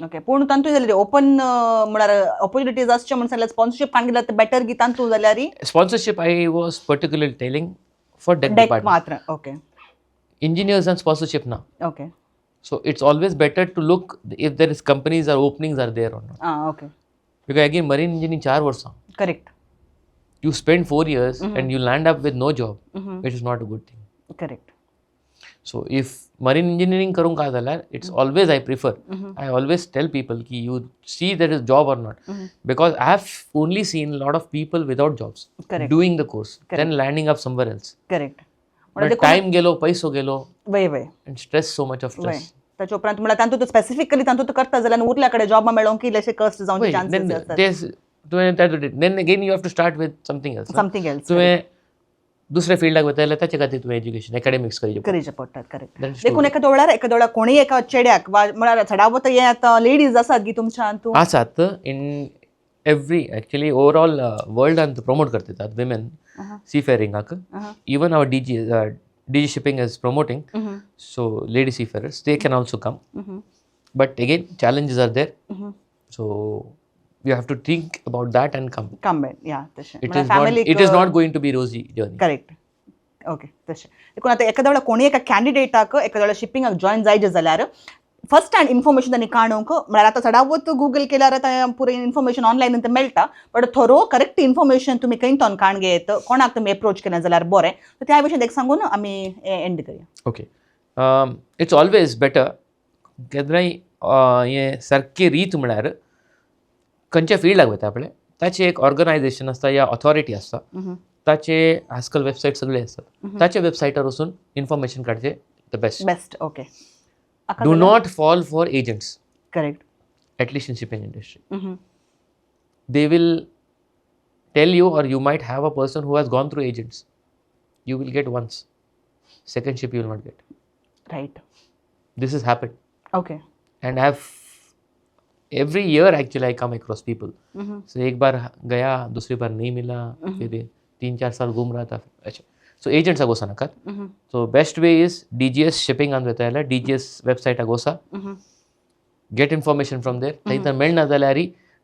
ओके. पूण तांतूय जाल्यार ओपन म्हळ्यार ऑपॉर्च्युनिटीज आसचे म्हणून सांगल्यार स्पॉन्सरशीप काडल्यार ते बेटर की तांतू जाल्यार sponsorship I was particularly telling for deck department matra. Okay. Engineers and sponsorship now. Okay. So it's always better to look if there is companies or openings are there or not. Okay. Because again marine engineering 4 varsa. Correct. You spend 4 years and you land up with no job. It is not a good thing. Correct. So if marine engineering karunga zalar it's always I prefer. I always tell people ki you see there is job or not. Because I have only seen a lot of people without jobs. Correct. Doing the course. Then landing up somewhere else. Correct. But time गेलो पैसो गेलो वय and stress so much of stress. ताचे उपरांत म्हळ्यार तांतूं तूं specifically तांतूं तूं करता जाल्यार उरल्या कडेन जॉब मेळोंक की इल्लेशे कस्ट जावंचे चान्सेस आसतात. Then again you have to start with something else. Something else. तुवें दुसऱ्या फिल्डाक वता जाल्यार ताचे खातीर तुवें एज्युकेशन एकाडेमिक्स करचें पडटात. करेक्ट. देखून एखाद्या वेळार कोणीय एका चेड्याक वा म्हळ्यार चडावत हे आतां लेडीज आसात गी तुमच्या हातूंत आसात इन एवरी एक्चुअली ओवरऑल वर्ल्डांत प्रमोट करतात विमेन सीफेरिंगाक. Even our DG shipping is promoting. So lady seafarers they can also come. But again challenges are there. So you have to think about that and come. Yeah. It is not going to be rosy journey. Correct. Okay. तशें. देखून आतां एखाद्या वेळार कोणी एका कॅन्डिडेटाक एखाद्या वेळार शिपिंगाक join जायचे जाल्यार फर्स्ट हँड इन्फॉर्मेशन त्यांनी काणूंक म्हळ्यार आतां चडावत गूगल केल्यार आतां पुरे इन्फॉर्मेशन ऑनलायन ते मेळटा. बट थरो करेक्ट इन्फॉर्मेशन तुमी खंयतोन काणगेत कोणाक तुमी एप्रोच केलें जाल्यार बरें. तर त्या विशयान एक सांगून आमी एंड करया. ओके. इट्स ऑलवेज बेटर केन्नाय हें सारकें रीत म्हळ्यार खंयच्या फिल्डाक वता पळय ताचें एक ऑर्गनायझेशन आसता या ऑथॉरिटी आसता ताचे आजकाल वेबसायट सगळे आसतात ताच्या वेबसायटार वचून इन्फॉर्मेशन काडचें the best. Okay. Do not fall for agents. Correct. At least in shipping industry. They will tell you or you might have a person who has gone through agents. You will get once. Second ship you will not get. Right. This has happened. Okay. And every year actually I come across people. So एक बार गया दूसरी बार नहीं मिला फिर 3-4 साल घूम रहा था. अच्छा सो एजंट्स आगोसा नाकात so best way is DGS shipping आनी वयता DGS वेबसायट आगोसा गेट इन्फॉर्मेशन फ्रॉम देर थंय मेळना जाल्यार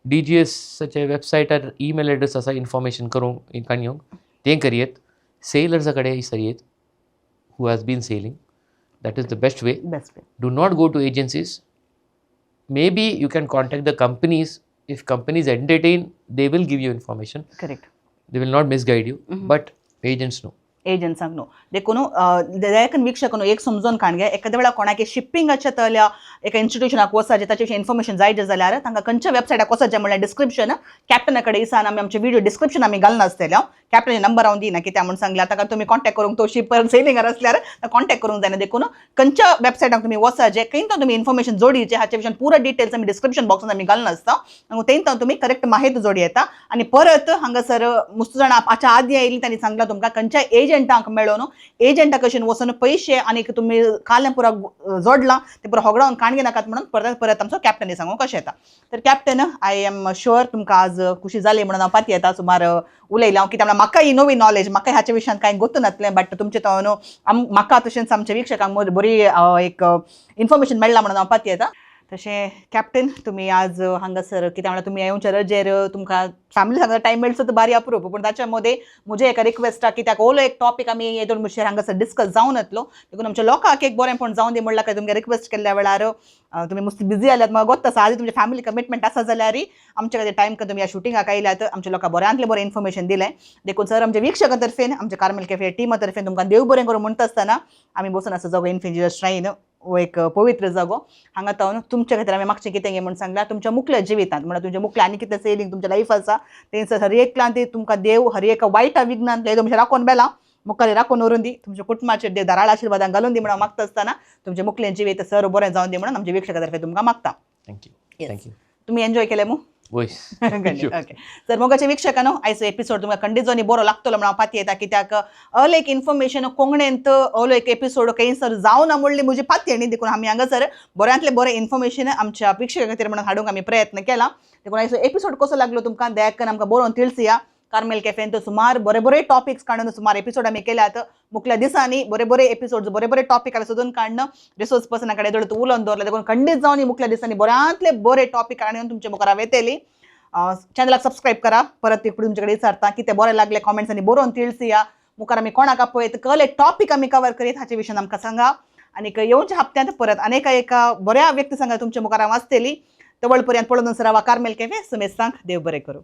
DGSचे वेबसायटार ईमेल एड्रेस आसा इन्फॉर्मेशन करूंक काणयोंक तें करयेत सेलर्सा कडेन सरयेत who has been sailing that is the best way. Do not go to agencies. Maybe you can contact the companies. If companies entertain, they will give you information. Correct. They will not misguide you. But agents no. एजंट्सांक न्हू देखून दरेकन वीक्षकांनो एक समजून काणगे एखाद्या वेळा कोणाक शिपिंगाच्या तल्या एका इन्स्टिट्यूशनाक वचात ताचे विशीं इन्फॉर्मेशन जाय जाल्यार तांकां खंयच्या वेबसायटाक वचत म्हणल्यार डिस्क्रिप्शन कॅप्टना कडेन दिसान आमी आमचे व्हिडिओ डिस्क्रिप्शन आमी घालना आसतले कॅप्टनाचे नंबर हांव दिना कित्याक म्हणून सांगला ताका तुमी कॉन्टॅक्ट करूंक तो शिपर सेलिंगार असल्यार कॉन्टॅक्ट करूंक जायना देखून खंयच्या वेबसायटाक तुमी वचाचे खंय तुमी इन्फॉर्मेशन जोडीचे हाचे विशीं पुरो डिटेल्स आमी डिस्क्रिप्शन बॉक्सान आमी घालना आसता थंय तुमी करेक्ट माहिती जोडी येता आनी परत हांगासर मुस्त जाणां हाच्या आदी आयिल्ली तांणी सांगला तुमकां खंयच्या एजंटांक मेळोन एजंटा कशें वचून पयशे आनी तुमी काल्यां पुरो जोडला ते पुरो होगडावन काणगे नाकात म्हणून परत आमचो कॅप्टनी सांगूंक कशें येता तर कॅप्टन आय एम शुअर तुमकां आज खुशी जाली म्हणून हांव पाती येता सुमार उलयलां कित्याक म्हाका ही नवी नॉलेज म्हाका हाच्या विशयान कांय गोतूं नासलें बट तुमचे तो न्हू म्हाका तशेंच आमच्या वीक्षकांक बरी एक इन्फॉर्मेशन मेळ्ळां म्हणून हांव पाती येता तशें कॅप्टन तुमी आज हांगासर कित्याक म्हणल्यार तुमी येवच्या रजेर तुमकां फॅमिली सांगता टायम मेळचो तर बारी अप्रूप पूण ताच्या मदें म्हजे एका रिक्वेस्ट कित्याक ओलो एक टॉपीक आमी हे दोन मुशेर हांगासर डिस्कस जावन येतलो देखून आमच्या लोकांक एक बरेंपण जावन दी म्हणल्यार तुमकां रिक्वेस्ट केल्ल्या वेळार तुमी मस्त बिजी जाल्यात म्हाका गोत्त आसा आदी तुमचे फॅमिली कमिटमेंट आसा जाल्यार आमच्या खातीर टायम तुमी ह्या शूटिंगाक आयल्यात आमच्या लोकांक बऱ्यांतले बरें इन्फॉर्मेशन दिलें देखून सर आमच्या वीक्षकां तर्फेन आमच्या कार्मेल कॅफे टिमा तर्फेन तुमकां देव बरें करूं म्हणटा आसतना आमी बसून आसा जागो इन्फंजेस श्राइन हो एक पवित्र जागो हांगा तावन तुमच्या खातीर आमी मागचें कितें म्हणून सांगला तुमच्या मुखल्या जिवितांत म्हणल्यार तुमच्या मुखल्या आनी कितें सेलिंग तुमच्या लायफ आसा तेंच हर एकल्यान ते तुमकां देव हर एक वायटा विघ्नान ते तुमच्या राखोन बेला मुखार राखून व्हरून दी तुमच्या कुटुंबाचेर देव दाराळ आशिर्वादान घालून दी म्हणून मागता आसतना तुमच्या मुखलें जिवीत सर बरें जावन दी म्हणून आमच्या वीक्षकां तर्फे तुमकां मागता थँक्यू तुमी एन्जॉय केलें मू ओके सर मोगाचे वीक्षकांनो आयचो एपिसोड तुमकां खंडीत बरो लागतलो म्हणून हांव पाती येता कित्याक अल एक इन्फॉर्मेशन कोंकणींत अलो एक एपिसोड खंयसर जावना म्हणली म्हजी पाती आनी देखून आमी हांगासर बऱ्यांतले बरें इन्फॉर्मेशन आमच्या वीक्षकां खातीर म्हणून हाडूंक आमी प्रयत्न केला देखून आयचो एपिसोड कसो लागलो तुमकां दयाकन आमकां बरोवन तिळसिया कार्मेल कॅफेन तो सुमार बरे टॉपिक्स काडून सुमार एपिसोड आमी केल्यात मुखल्या दिसांनी बरे एपिसोड्स बरे टॉपिक आमी सोदून काडणं रिसोर्स पर्सना कडेन जोड उलोवन दवरला देखून खंडीत जावन मुखल्या दिसांनी बऱ्यांतले बरे टॉपिक काडून तुमच्या मुखार हांव येतली चॅनलाक सबस्क्राईब करा परत इकडे तुमचे कडेन विचारता कितें बरें लागले कॉमेंट्सांनी बरोवन तिळसिया मुखार आमी कोणाक आपयत कल एक टॉपिक आमी कवर करीत हाचे विशयान आमकां सांगा आनी येवच्या हप्त्यांत परत आनीक एका बऱ्या व्यक्ती सांगा तुमच्या मुखार हांव आसतली तवळ पर्यंत पळोवन सरावा कार्मेल कॅफे सुमेश सांग देव बरें करूं.